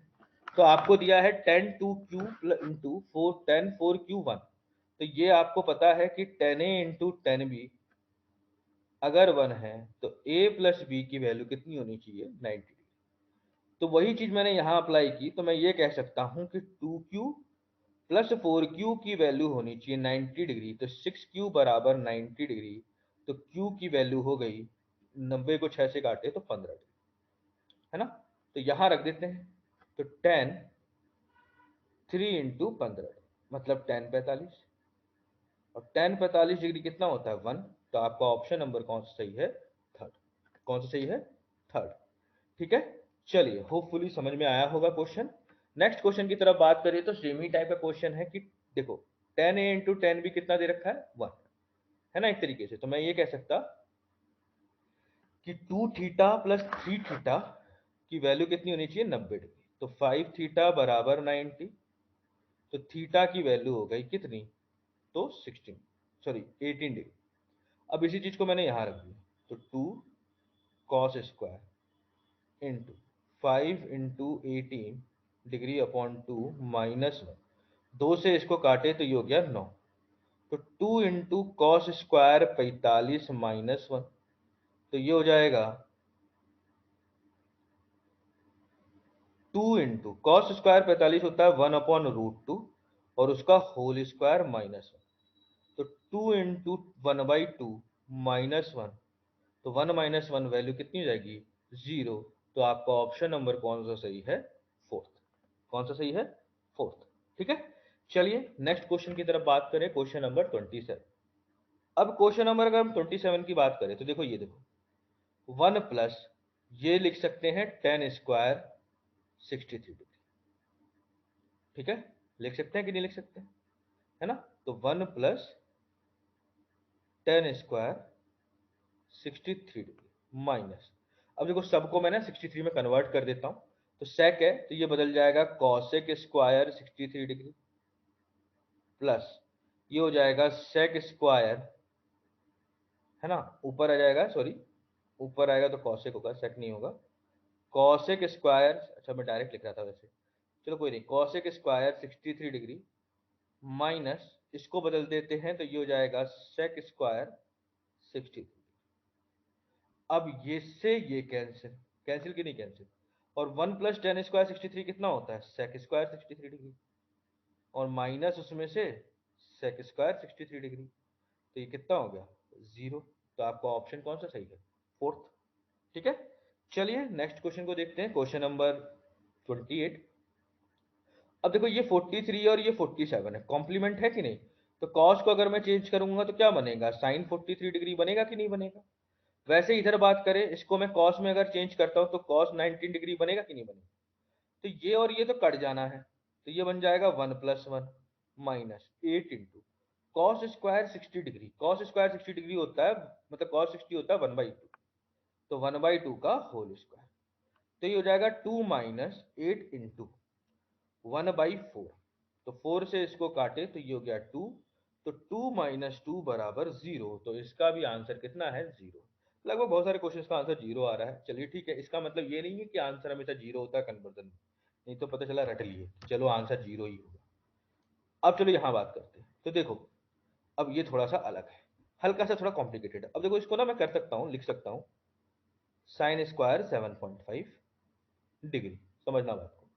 [SPEAKER 1] तो आपको दिया है 10 2q इंटू 4 10 4q1। तो ये आपको पता है कि 10a इंटू 10b अगर 1 है तो a प्लस b की वैल्यू कितनी होनी चाहिए? 90 डिग्री। तो वही चीज मैंने यहां अप्लाई की, तो मैं ये कह सकता हूं कि 2q प्लस 4q की वैल्यू होनी चाहिए 90 डिग्री। तो 6q बराबर 90 डिग्री। तो q की वैल्यू हो गई 90 को 6 से काटे तो 15 डिग्री, है ना। तो यहां रख देते हैं। तो 10 3 इंटू 15 मतलब 10 45, और 10 45 डिग्री कितना होता है? 1। तो आपका ऑप्शन नंबर कौन सा सही है? थर्ड। कौन सा सही है? थर्ड। ठीक है, चलिए होपफुली समझ में आया होगा क्वेश्चन। नेक्स्ट क्वेश्चन की तरफ बात करें तो सेम ही टाइप का क्वेश्चन है कि देखो 10a इंटू 10b कितना दे रखा है? 1, है ना। एक तरीके से तो मैं ये कह सकता कि 2 थीटा प्लस 3 थीटा की वैल्यू कितनी होनी चाहिए? 90 डिग्री। तो 5 थीटा बराबर 90। तो थीटा की वैल्यू हो गई कितनी? तो 16 सॉरी 18 डिग्री। अब इसी चीज को मैंने यहां रख दिया। तो 2 cos square into 5 into 18 degree upon 2 minus 1। 2 से इसको काटे तो ये हो गया 9। तो 2 इंटू कॉस स्क्वायर 45 माइनस 1। तो ये हो जाएगा 2 इंटू कॉस स्क्वायर 45 होता है 1 अपॉन रूट 2 और उसका होल स्क्वायर माइनस 1। तो 2 इंटू 1/2 माइनस 1। तो 1 माइनस 1 वैल्यू कितनी हो जाएगी? 0। तो आपका ऑप्शन नंबर कौन सा सही है? फोर्थ। कौन सा सही है? फोर्थ। ठीक है, चलिए नेक्स्ट क्वेश्चन की तरफ बात करें, क्वेश्चन नंबर 27। अब क्वेश्चन नंबर अगर हम 27 की बात करें तो देखो ये देखो 1 प्लस ये लिख सकते हैं 10 स्क्वायर 63 डिग्री। ठीक है, लिख सकते हैं कि नहीं लिख सकते हैं? है ना। तो 1 प्लस 10 स्क्वायर 63 डिग्री माइनस, अब देखो सबको मैं ना 63 में कन्वर्ट कर देता हूं। तो सेक है तो ये बदल जाएगा कॉसेक स्क्वायर 63 डिग्री प्लस ये हो जाएगा सेक स्क्वायर, है ना। ऊपर आ जाएगा, सॉरी ऊपर आएगा तो कॉसेक होगा, सेक नहीं होगा। कॉसेक स्क्वायर, अच्छा मैं डायरेक्ट लिख रहा था वैसे, चलो कोई नहीं। कॉसेक स्क्वायर 63 डिग्री माइनस इसको बदल देते हैं तो ये हो जाएगा सेक स्क्वायर 60। अब ये से ये कैंसिल, कैंसिल की नहीं कैंसिल। और 1 प्लस 10 स्क्वायर 63 कितना होता है? सेक स्क्वायर 63 डिग्री, और माइनस उसमें से सेक स्क्वायर 63 डिग्री। तो ये कितना हो गया? 0। तो आपका ऑप्शन कौन सा सही है? फोर्थ। ठीक है, चलिए नेक्स्ट क्वेश्चन को देखते हैं, क्वेश्चन नंबर 28। अब देखो ये 43 और ये 47 है, कॉम्प्लीमेंट है कि नहीं? तो कॉस को अगर मैं चेंज करूंगा तो क्या बनेगा? साइन 43 डिग्री बनेगा कि नहीं बनेगा? वैसे इधर बात करें, इसको मैं कॉस में अगर चेंज करता हूं तो कॉस 19 डिग्री बनेगा कि नहीं बनेगा? तो ये और ये तो कट जाना है, तो ये बन जाएगा 1 plus 1 minus 8 into cos square 60 degree. Cos square 60 degree होता है, मतलब कॉस 60 होता है 1/2। तो 1/2 का होल स्क्वायर। तो ये हो जाएगा 2 माइनस 8 इंटू 1/4। तो 4 से इसको काटे तो ये हो गया 2। तो 2 माइनस 2 बराबर 0। तो इसका भी आंसर कितना है? 0। लगभग बहुत सारे क्वेश्चन का आंसर 0 आ रहा है। चलिए ठीक है, इसका मतलब ये नहीं है कि आंसर हमेशा 0 होता है कन्वर्जन में, नहीं तो पता चला रट लिए, चलो आंसर 0 ही होगा। अब चलो यहां बात करते हैं। तो देखो अब ये थोड़ा सा अलग है, हल्का सा थोड़ा कॉम्प्लिकेटेड है। अब देखो इसको ना मैं कर सकता हूं, लिख सकता हूं साइन स्क्वायर 7.5 डिग्री, समझना बात को।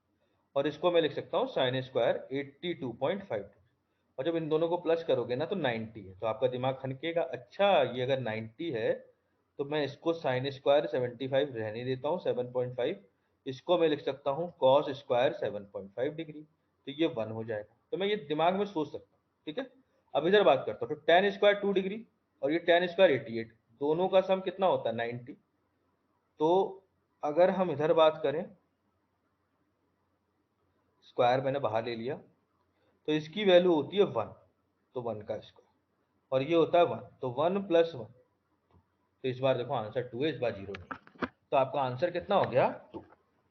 [SPEAKER 1] और इसको मैं लिख सकता हूँ साइन स्क्वायर 82.5। और जब इन दोनों को प्लस करोगे ना तो 90 है, तो आपका दिमाग खनकेगा, अच्छा ये अगर 90 है तो मैं इसको साइन स्क्वायर 75 रहने देता हूँ 7.5। इसको मैं लिख सकता हूँ कॉस स्क्वायर 7.5 डिग्री। तो ये 1 हो जाएगा, तो मैं ये दिमाग में सोच सकता हूँ। ठीक है, अब इधर बात करता हूँ, तो टेन स्क्वायर 2 डिग्री और ये टेन स्क्वायर 88, दोनों का सम कितना होता है 90। तो अगर हम इधर बात करें, स्क्वायर मैंने बाहर ले लिया, तो इसकी वैल्यू होती है 1, तो 1 का स्क्वायर, और ये होता है 1, तो 1 प्लस 1, तो इस बार देखो आंसर 2 है, इस बार 0 नहीं। तो आपका आंसर कितना हो गया, 2।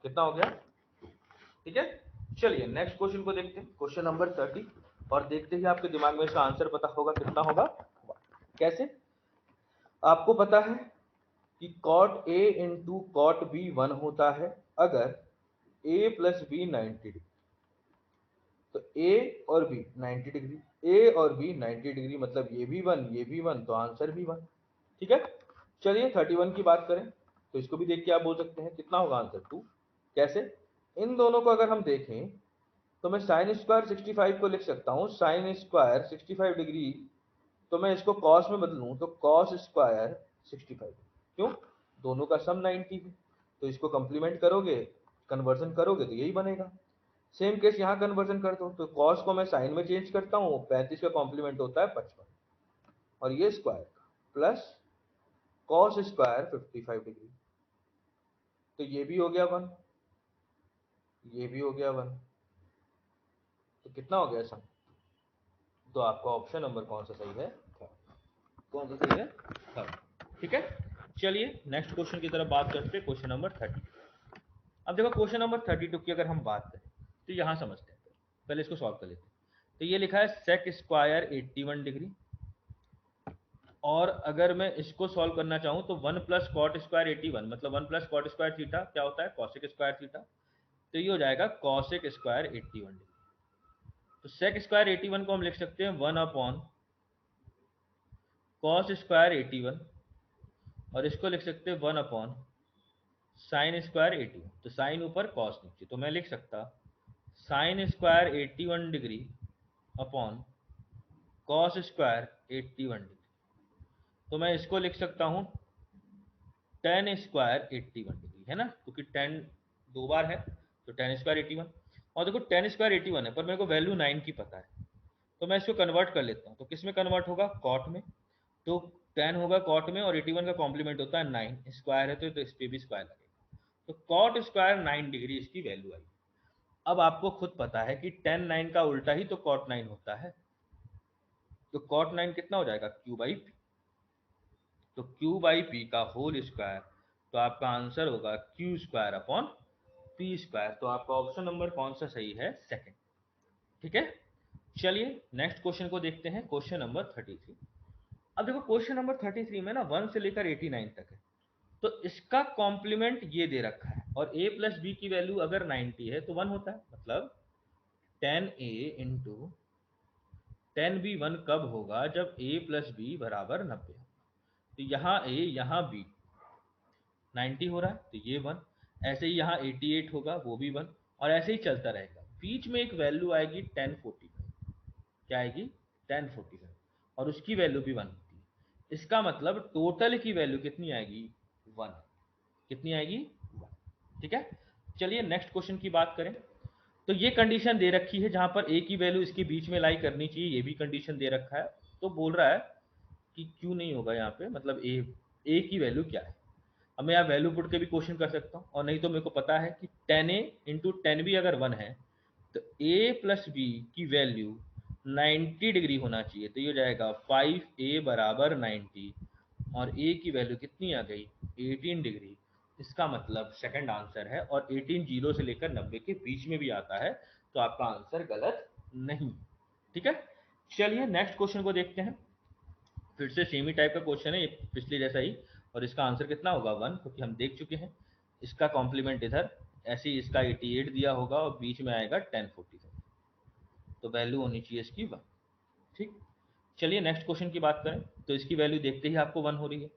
[SPEAKER 1] कितना हो गया, ठीक है। चलिए नेक्स्ट क्वेश्चन को देखते हैं, क्वेश्चन नंबर 30, और देखते ही आपके दिमाग में इसका आंसर पता होगा कितना होगा। कैसे, आपको पता है कि cot A into cot B 1 होता है अगर A प्लस बी 90 डिग्री, तो A और B 90 डिग्री, A और B 90 डिग्री, मतलब ये भी 1 ये भी 1, तो आंसर भी 1। ठीक है। चलिए 31 की बात करें, तो इसको भी देख के आप बोल सकते हैं कितना होगा आंसर 2। कैसे, इन दोनों को अगर हम देखें, तो मैं साइन स्क्वायर 65 को लिख सकता हूँ साइन स्क्वायर 65 डिग्री, तो मैं इसको कॉस में बदलूं तो कॉस स्क्वायर 65। क्यों, दोनों का सम 90 है, तो इसको कंप्लीमेंट करोगे, कन्वर्जन करोगे तो यही बनेगा। सेम केस यहाँ कन्वर्जन कर दो, तो कॉस को मैं साइन में चेंज करता हूँ, 35 का कॉम्प्लीमेंट होता है 55, और ये स्क्वायर का प्लस कॉस स्क्वायर 55 डिग्री, तो ये भी हो गया 1, ये भी हो गया 1, तो कितना हो गया सम। तो आपका ऑप्शन नंबर कौन सा सही है, कौन सा सही है, थर्ड। ठीक है। चलिए नेक्स्ट क्वेश्चन की तरफ बात करते हैं, क्वेश्चन नंबर 30। अब देखो क्वेश्चन नंबर 32 की अगर हम बात करें, तो यहां समझते हैं, पहले इसको सॉल्व कर लेते हैं। तो ये लिखा है सेक स्क्वायर 81 डिग्री, और अगर मैं इसको सॉल्व करना चाहूं तो 1 प्लस कॉट स्क्वायर 81, मतलब 1 प्लस कॉट स्क्वायर थीटा क्या होता है, कॉसेक स्क्वायर थीटा, तो ये हो जाएगा कॉसेक स्क्वायर 81 डिग्री। तो सेक स्क्वायर 81 को हम लिख सकते हैं 1 अपॉन कॉस स्क्वायर 81, और इसको लिख सकते हैं 1 अपॉन साइन स्क्वायर 81, तो साइन ऊपर कॉस नीचे, तो मैं लिख सकता sine square 81 degree upon cos square 81 degree, तो मैं इसको लिख सकता हूं टेन स्क्वायर 81 डिग्री, है ना, क्योंकि टेन दो बार है, तो टेन स्क्वायर 81। और देखो टेन स्क्वायर 81 है, पर मेरे को वैल्यू 9 की पता है, तो मैं इसको कन्वर्ट कर लेता हूँ, तो किस में कन्वर्ट होगा, कॉट में, तो टेन होगा कॉट में, और 81 का कॉम्प्लीमेंट होता है 9, स्क्वायर है तो इस पे भी स्क्वायर लगेगा, तो कॉट स्क्वायर 9 डिग्री इसकी वैल्यू आई। अब आपको खुद पता है कि टेन 9 का उल्टा ही तो कॉट 9 होता है, तो कॉट 9 कितना हो जाएगा, क्यू बाई पी, तो क्यू बाई पी का होल स्क्वायर, तो आपका आंसर होगा Q square upon P square, तो आपका ऑप्शन नंबर कौन सा सही है, सेकंड। ठीक है। चलिए नेक्स्ट क्वेश्चन को देखते हैं, क्वेश्चन नंबर 33। अब देखो क्वेश्चन नंबर 33 में ना 1 से लेकर 89 तक है, तो इसका कॉम्प्लीमेंट ये दे रखा है, और a प्लस बी की वैल्यू अगर 90 है तो 1 होता है, मतलब 10a इंटू 10b 1 कब होगा, जब a प्लस बी बराबर 90 हो, तो यहाँ a यहाँ b 90 हो रहा है, तो ये 1, ऐसे ही यहाँ 88 होगा, वो भी 1, और ऐसे ही चलता रहेगा। बीच में एक वैल्यू आएगी 1045, क्या आएगी 1045, और उसकी वैल्यू भी 1 होती है, इसका मतलब टोटल की वैल्यू कितनी आएगी, 1, कितनी आएगी 1। ठीक है। चलिए नेक्स्ट क्वेश्चन की बात करें, तो ये कंडीशन दे रखी है जहां पर a की वैल्यू इसके बीच में लाई करनी चाहिए, ये भी कंडीशन दे रखा है, तो बोल रहा है कि क्यों नहीं होगा यहाँ पे, मतलब a की वैल्यू क्या है। अब मैं यहाँ वैल्यू पुट के भी क्वेश्चन कर सकता हूँ, और नहीं तो मेरे को पता है कि 10a इंटू 10b अगर 1 है, तो a प्लस बी की वैल्यू 90 डिग्री होना चाहिए, तो ये हो जाएगा 5a बराबर 90, और a की वैल्यू कितनी आ गई 18 डिग्री, इसका मतलब सेकंड आंसर है, और 18 जीरो से लेकर 90 के बीच में भी आता है, तो आपका आंसर गलत नहीं। ठीक है। चलिए नेक्स्ट क्वेश्चन को देखते हैं, फिर से सेम ही टाइप का क्वेश्चन है, ये पिछले जैसा ही, और इसका आंसर कितना होगा 1, क्योंकि हम देख चुके हैं। इसका कॉम्प्लीमेंट इधर ऐसे ही इसका 88 दिया होगा, और बीच में आएगा 1045, तो वैल्यू होनी चाहिए इसकी 1। ठीक। चलिए नेक्स्ट क्वेश्चन की बात करें, तो इसकी वैल्यू देखते ही आपको 1 हो रही है,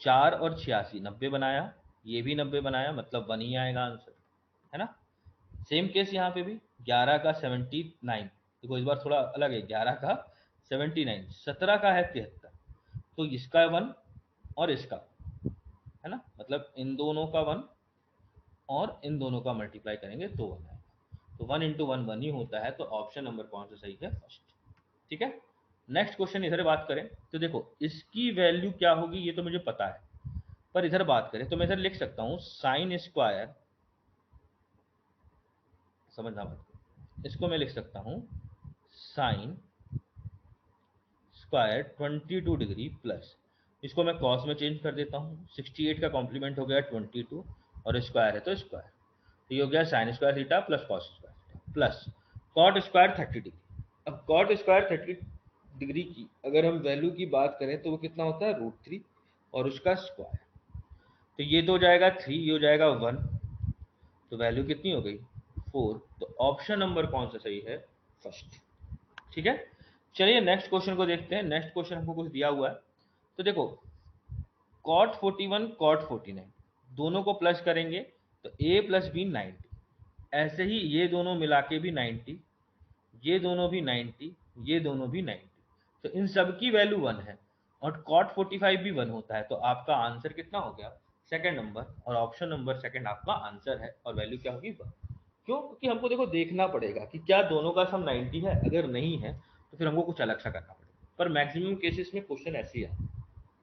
[SPEAKER 1] 4 और 86 90 बनाया, ये भी 90 बनाया, मतलब 1 ही आएगा आंसर, है ना। सेम केस यहाँ पे भी 11 का 79, देखो इस बार थोड़ा अलग है, 11 का 79, 17 का है 73, तो इसका 1 और इसका, है ना, मतलब इन दोनों का 1 और इन दोनों का मल्टीप्लाई करेंगे तो 1 आएगा, तो 1 इंटू 1 1 ही होता है, तो ऑप्शन नंबर कौन सा सही है, फर्स्ट। ठीक है। नेक्स्ट क्वेश्चन इधर बात करें तो देखो इसकी वैल्यू क्या होगी ये तो मुझे पता है, पर इधर बात करें तो मैं इधर लिख सकता हूं साइन स्क्वायर, समझना मत, इसको मैं लिख सकता हूं साइन स्क्वायर 22 डिग्री प्लस, इसको मैं कॉस में चेंज कर देता हूँ, 68 का कॉम्प्लीमेंट हो गया 22 और स्क्वायर है तो स्क्वायर, तो ये हो गया sine square theta plus cos square theta plus cot square 30 degree. अब कॉट स्क्वायर 30 डिग्री की अगर हम वैल्यू की बात करें तो वो कितना होता है √3 और उसका स्क्वायर, तो ये तो हो जाएगा 3, ये हो जाएगा 1, तो वैल्यू कितनी हो गई 4, तो ऑप्शन नंबर कौन सा सही है, फर्स्ट। ठीक है, चलिए नेक्स्ट क्वेश्चन को देखते हैं। नेक्स्ट क्वेश्चन हमको कुछ दिया हुआ है, तो देखो cot 41 cot 49 दोनों को प्लस करेंगे तो a प्लस बी 90, ऐसे ही ये दोनों मिला के भी 90, ये दोनों भी 90, ये दोनों भी 90, तो इन सब की वैल्यू 1 है और cot 45 भी 1 होता है, तो आपका आंसर कितना हो गया सेकंड नंबर, और ऑप्शन नंबर सेकंड आपका आंसर है और वैल्यू क्या होगी 1। क्यों, क्योंकि हमको देखो देखना पड़ेगा कि क्या दोनों का सम 90 है, अगर नहीं है तो फिर हमको कुछ अलग सा करना पड़ेगा, पर मैक्सिमम केसेस में क्वेश्चन ऐसे ही है।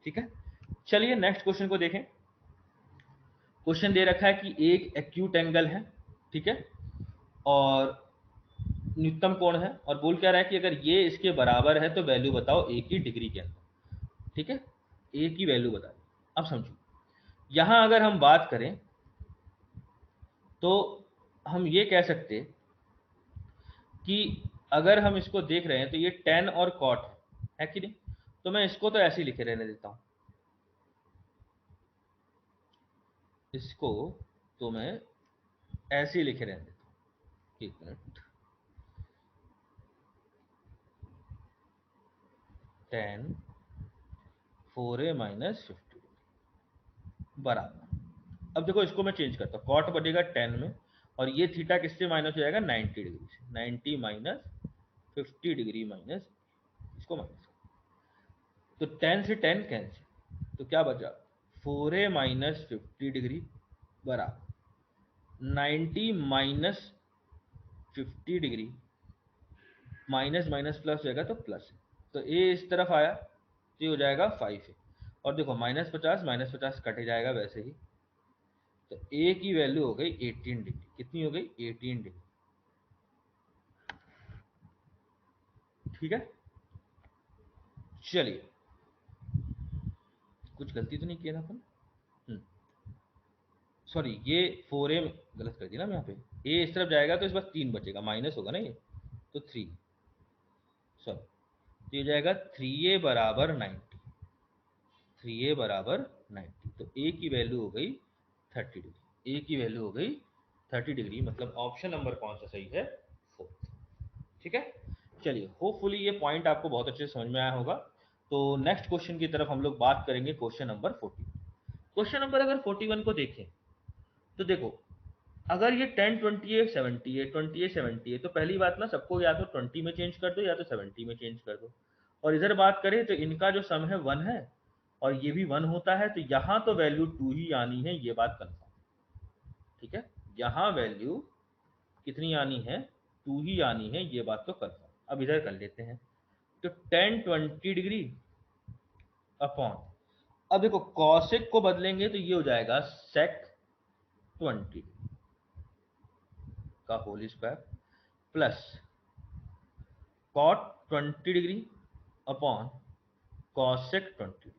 [SPEAKER 1] ठीक है, चलिए नेक्स्ट क्वेश्चन को देखें। क्वेश्चन दे रखा है कि एक एक्यूट एंगल है, ठीक है, और न्यूनतम कोण है, और बोल क्या रहा है कि अगर ये इसके बराबर है तो वैल्यू बताओ ए की डिग्री के अंदर। ठीक है, ए की वैल्यू बता दो। अब समझो, यहां अगर हम बात करें तो हम ये कह सकते कि अगर हम इसको देख रहे हैं तो ये टेन और कॉट है कि नहीं, तो मैं इसको तो ऐसे ही लिखे रहने देता हूं, इसको तो मैं ऐसे ही लिखे रहने देता हूं, एक मिनट, टेन 4a माइनस 50 बराबर। अब देखो इसको मैं चेंज करता हूँ, कॉट बनेगा 10 में और ये थीटा किससे माइनस हो जाएगा 90 डिग्री से, 90 माइनस 50 डिग्री माइनस, इसको माइनस, तो 10 से 10 कैंसिल, तो क्या बचा 4a माइनस 50 डिग्री बराबर 90 minus 50 degree, minus minus plus हो जाएगा तो प्लस, तो ए इस तरफ आया तो ये हो जाएगा 5 है, और देखो माइनस 50 कटे जाएगा वैसे ही, तो ए की वैल्यू हो गई 18 डिग्री, कितनी हो गई 18 डिग्री। ठीक है, चलिए कुछ गलती तो नहीं किया ना अपन, सॉरी ये 4a गलत कर दिया ना मैं, यहाँ पे ए इस तरफ जाएगा तो इस बार 3 बचेगा, माइनस होगा ना ये, तो 3, सॉरी, तो ये जाएगा 3a बराबर 90, 3a बराबर 90, तो a की वैल्यू हो गई 30 डिग्री, a की वैल्यू हो गई 30 डिग्री, मतलब ऑप्शन नंबर कौन सा सही है, 4। ठीक है, चलिए होपफुली ये पॉइंट आपको बहुत अच्छे से समझ में आया होगा। तो नेक्स्ट क्वेश्चन की तरफ हम लोग बात करेंगे, क्वेश्चन नंबर 40। क्वेश्चन नंबर अगर 41 को देखें तो देखो अगर ये 10 20 है 70 है 20 है 70 है, तो पहली बात ना सबको या तो 20 में चेंज कर दो या तो 70 में चेंज कर दो, और इधर बात करें तो इनका जो सम है 1 है और ये भी 1 होता है, तो यहाँ तो वैल्यू 2 ही आनी है, ये बात कंफर्म। ठीक है, यहाँ वैल्यू कितनी आनी है 2 ही आनी है, ये बात तो कंफर्म। अब इधर कर लेते हैं, तो 10 20 डिग्री अपॉन, अब देखो कॉसेक को बदलेंगे तो ये हो जाएगा सेक 20 का whole square plus cot 20 degree upon cosec 20।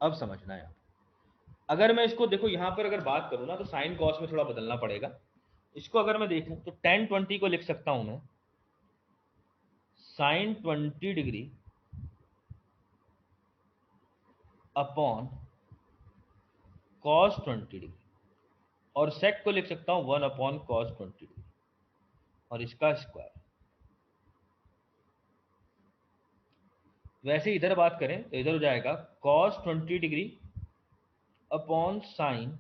[SPEAKER 1] अब समझना है, अगर मैं इसको देखो यहां पर अगर बात करूं ना तो साइन कॉस में थोड़ा बदलना पड़ेगा, इसको अगर मैं देखूं तो 10 20 को लिख सकता हूं मैं sine 20 degree upon cos 20 degree, और सेक को लिख सकता हूं 1 अपॉन कॉस 20 डिग्री और इसका स्क्वायर। वैसे इधर बात करें तो इधर हो जाएगा cos 20 degree upon sine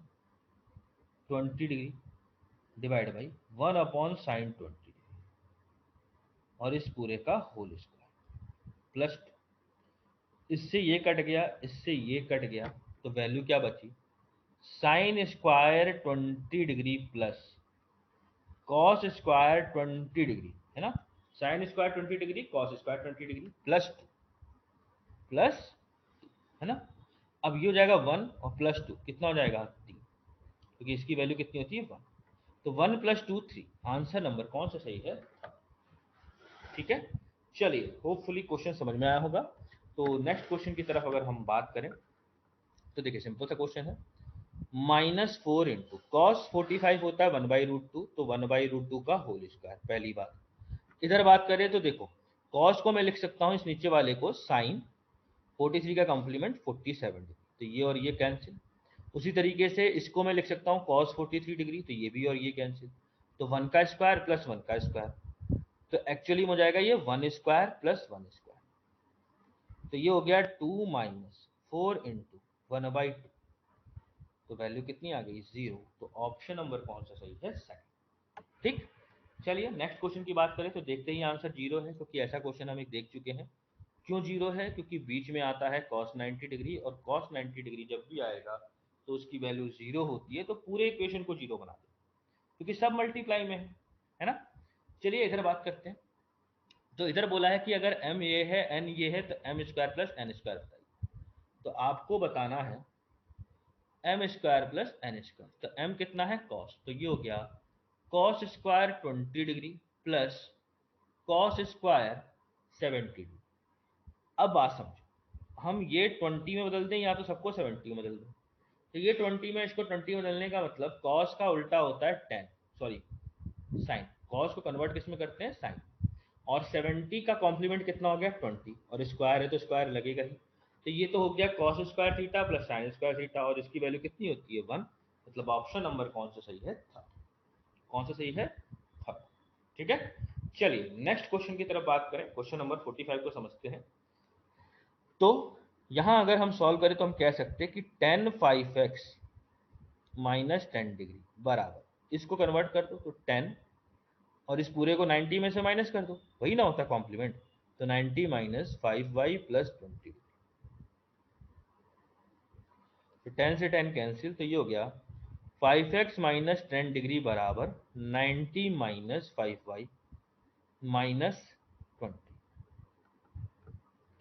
[SPEAKER 1] 20 degree divide by 1 upon sign 20 degree और इस पूरे का होल स्क्वायर प्लस, इससे ये कट गया, इससे ये कट गया, तो वैल्यू क्या बची sine square 20 degree plus cos square 20 degree, है ना, sine square 20 degree, cos square 20 degree, plus, है ना। अब ये हो जाएगा 1 और +2 कितना हो जाएगा 3, क्योंकि इसकी वैल्यू कितनी होती है 1। तो 1 + 2 3, आंसर नंबर कौन सा सही है? ठीक है, चलिए होपफुली क्वेश्चन समझ में आया होगा। तो नेक्स्ट क्वेश्चन की तरफ अगर हम बात करें तो देखिए सिंपल सा क्वेश्चन है। -4 इंटू कॉस 45 होता है 1/√2, तो 1/√2 का होल स्क्वायर, पहली बात। इधर बात करें तो देखो कॉस को मैं लिख सकता हूँ इस नीचे वाले को साइन 43 का कॉम्प्लीमेंट 47 डिग्री, तो ये और ये कैंसिल। उसी तरीके से इसको मैं लिख सकता हूँ cos 43 डिग्री, तो ये भी और ये कैंसिल। तो 1 का स्क्वायर प्लस 1 का स्क्वायर, तो एक्चुअली हो जाएगा ये 1 स्क्वायर प्लस 1 स्क्वायर। तो ये हो गया 2 - 4 इंटू 1/2, तो वैल्यू कितनी आ गई 0। तो ऑप्शन नंबर कौन सा सही है? सेकंड। ठीक, चलिए नेक्स्ट क्वेश्चन की बात करें तो देखते ही आंसर 0 है, क्योंकि ऐसा क्वेश्चन हम एक देख चुके हैं। क्यों 0 है? क्योंकि बीच में आता है cos 90 डिग्री, और cos 90 डिग्री जब भी आएगा तो उसकी वैल्यू 0 होती है, तो पूरे इक्वेशन को 0 बना दे, क्योंकि सब मल्टीप्लाई में है ना। चलिए इधर बात करते हैं। तो इधर बोला है कि अगर m ये है n ये है तो m square plus n square बताइए। तो आपको बताना है m square plus n square. तो m कितना है cos, तो ये हो गया cos square 20 degree plus cos square 70 degree. अब बात समझो, हम ये 20 में बदल दें या तो सबको 70 में बदल दें। तो ये 20 में इसको 20 में बदलने का मतलब cos का उल्टा होता है 10, सॉरी साइन। cos को कन्वर्ट किस में करते हैं? साइन। और 70 का कॉम्प्लीमेंट कितना हो गया 20, और स्क्वायर है तो स्क्वायर लगेगा ही। तो ये तो हो गया cos square theta plus sine square theta, और इसकी वैल्यू कितनी होती है 1। मतलब ऑप्शन नंबर कौन सा सही है? थर्ड। कौन सा सही है? थर्ड। ठीक है, चलिए नेक्स्ट क्वेश्चन की तरफ बात करें। क्वेश्चन नंबर 45 को समझते हैं। तो यहां अगर हम सॉल्व करें तो हम कह सकते हैं कि tan 5x माइनस 10 डिग्री बराबर, इसको कन्वर्ट कर दो तो 10, और इस पूरे को 90 में से माइनस कर दो, वही ना होता कॉम्प्लीमेंट। तो 90 - 5y प्लस 20, तो 10 से 10 कैंसिल, तो ये हो गया 5x माइनस 10 डिग्री बराबर 90 - 5y माइनस 20।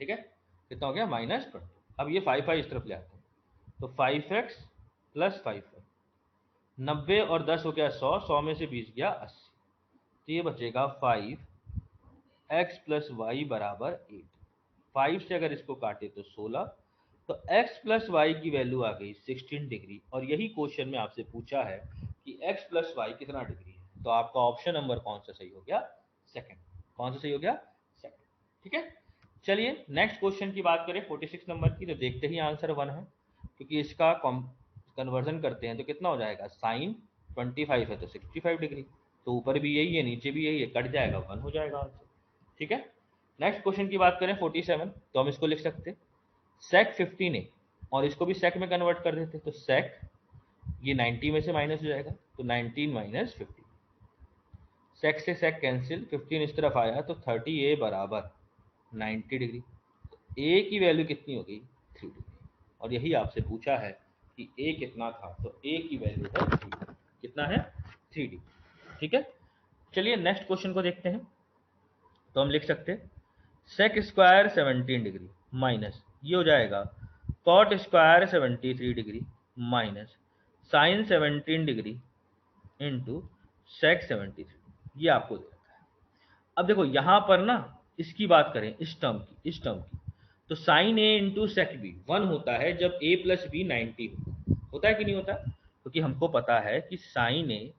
[SPEAKER 1] ठीक है, कितना हो गया -20। अब ये 5 इस तरफ ले आते हैं, तो 5x प्लस 5y, 90 और 10 हो गया 100, 100 में से 20 गया 80, तो ये बचेगा 5x प्लस वाई बराबर 8। 5 से अगर इसको काटे तो 16, तो x प्लस वाई की वैल्यू आ गई 16 डिग्री। और यही क्वेश्चन में आपसे पूछा है कि x प्लस वाई कितना डिग्री है। तो आपका ऑप्शन नंबर कौन सा सही हो गया? सेकंड। कौन सा सही हो गया? सेकंड। ठीक है, चलिए नेक्स्ट क्वेश्चन की बात करें 46 नंबर की। तो देखते ही आंसर 1 है, क्योंकि इसका कन्वर्जन करते हैं तो कितना हो जाएगा, साइन 25 है तो 65 डिग्री, तो ऊपर भी यही है नीचे भी यही है, कट जाएगा 1 हो जाएगा आंसर। ठीक है, नेक्स्ट क्वेश्चन की बात करें 47, तो हम इसको लिख सकते हैं sec 15 है, और इसको भी sec में कन्वर्ट कर देते, तो sec ये 90 में से माइनस हो जाएगा, तो 19 - 15, sec से sec कैंसिल, 15 इस तरफ आया तो 30a बराबर 90 डिग्री। a की वैल्यू कितनी हो गई 3 डिग्री, और यही आपसे पूछा है कि a कितना था, तो a की वैल्यू है 3, कितना है 3 डिग्री। ठीक है, चलिए नेक्स्ट क्वेश्चन को देखते हैं। तो हम लिख सकते हैं सेक स्क्वायर 17 डिग्री माइनस ये हो जाएगा cot square 73 degree minus sine 17 degree into sec 73, ये आपको दे रखा है। अब देखो यहां पर ना इसकी बात करें, इस टर्म की, तो sign A into sec B 1 होता है जब a प्लस बी 90 होता है कि नहीं होता? क्योंकि हमको पता है कि sign A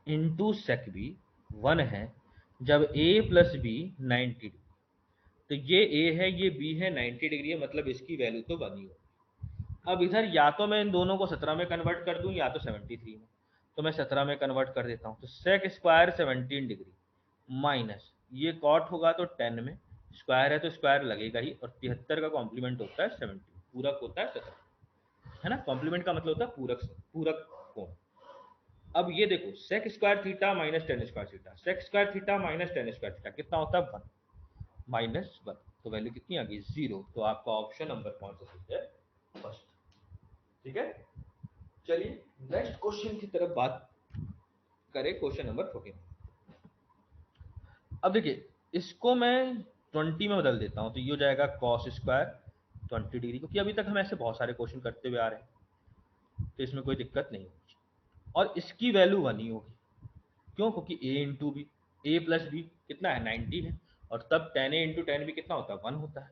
[SPEAKER 1] into sec B 1 है जब a प्लस बी 90। तो ये a है ये b है, 90 डिग्री है, मतलब इसकी वैल्यू तो 1 ही होगी। अब इधर या तो मैं इन दोनों को 17 में कन्वर्ट कर दूं या तो 73 में, तो मैं 17 में कन्वर्ट कर देता हूं। तो सेक स्क्वायर 17 डिग्री माइनस ये कॉट होगा तो 10 में, स्क्वायर है तो स्क्वायर लगेगा ही, और 73 का कॉम्प्लीमेंट होता है 17, पूरक होता है 17, है ना। कॉम्प्लीमेंट का मतलब होता है पूरक, पूरक कोण। अब ये देखो sec square theta minus tan square theta, sec square theta minus tan square theta कितना होता है 1 -1, तो वैल्यू कितनी आ गई 0। तो आपका ऑप्शन नंबर कौन सा सही है? फर्स्ट। ठीक है, चलिए नेक्स्ट क्वेश्चन की तरफ बात करें, क्वेश्चन नंबर 14। अब देखिए इसको मैं 20 में बदल देता हूँ, तो ये हो जाएगा cos स्क्वायर 20 डिग्री, क्योंकि अभी तक हम ऐसे बहुत सारे क्वेश्चन करते हुए आ रहे हैं, तो इसमें कोई दिक्कत नहीं होगी। और इसकी वैल्यू 1 ही होगी, क्यों? क्योंकि a into B, a plus B कितना है 90 है, और तब 10a इंटू 10 भी कितना होता है 1 होता है,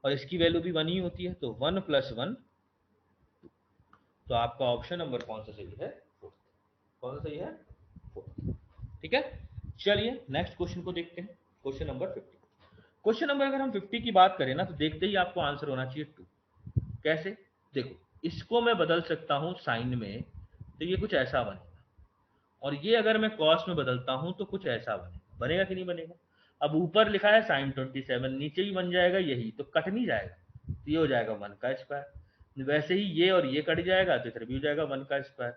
[SPEAKER 1] और इसकी वैल्यू भी 1 ही होती है, तो 1 प्लस 1। तो आपका ऑप्शन नंबर कौन सा सही है? फोर्थ। कौन सा सही है? फोर्थ। ठीक है, चलिए नेक्स्ट क्वेश्चन को देखते हैं, क्वेश्चन नंबर 50। क्वेश्चन नंबर अगर हम 50 की बात करें ना, तो देखते ही आपको आंसर होना चाहिए 2। कैसे? देखो, इसको मैं बदल सकता हूं साइन में, तो ये कुछ ऐसा बनेगा, और ये अगर मैं कॉस में बदलता हूं तो कुछ ऐसा बनेगा। बनेगा कि नहीं बनेगा? अब ऊपर लिखा है साइन 27, नीचे भी बन जाएगा यही, तो कट नहीं जाएगा, तो ये हो जाएगा 1 का स्क्वायर। वैसे ही ये और ये कट जाएगा, तो इधर भी हो जाएगा 1 का स्क्वायर,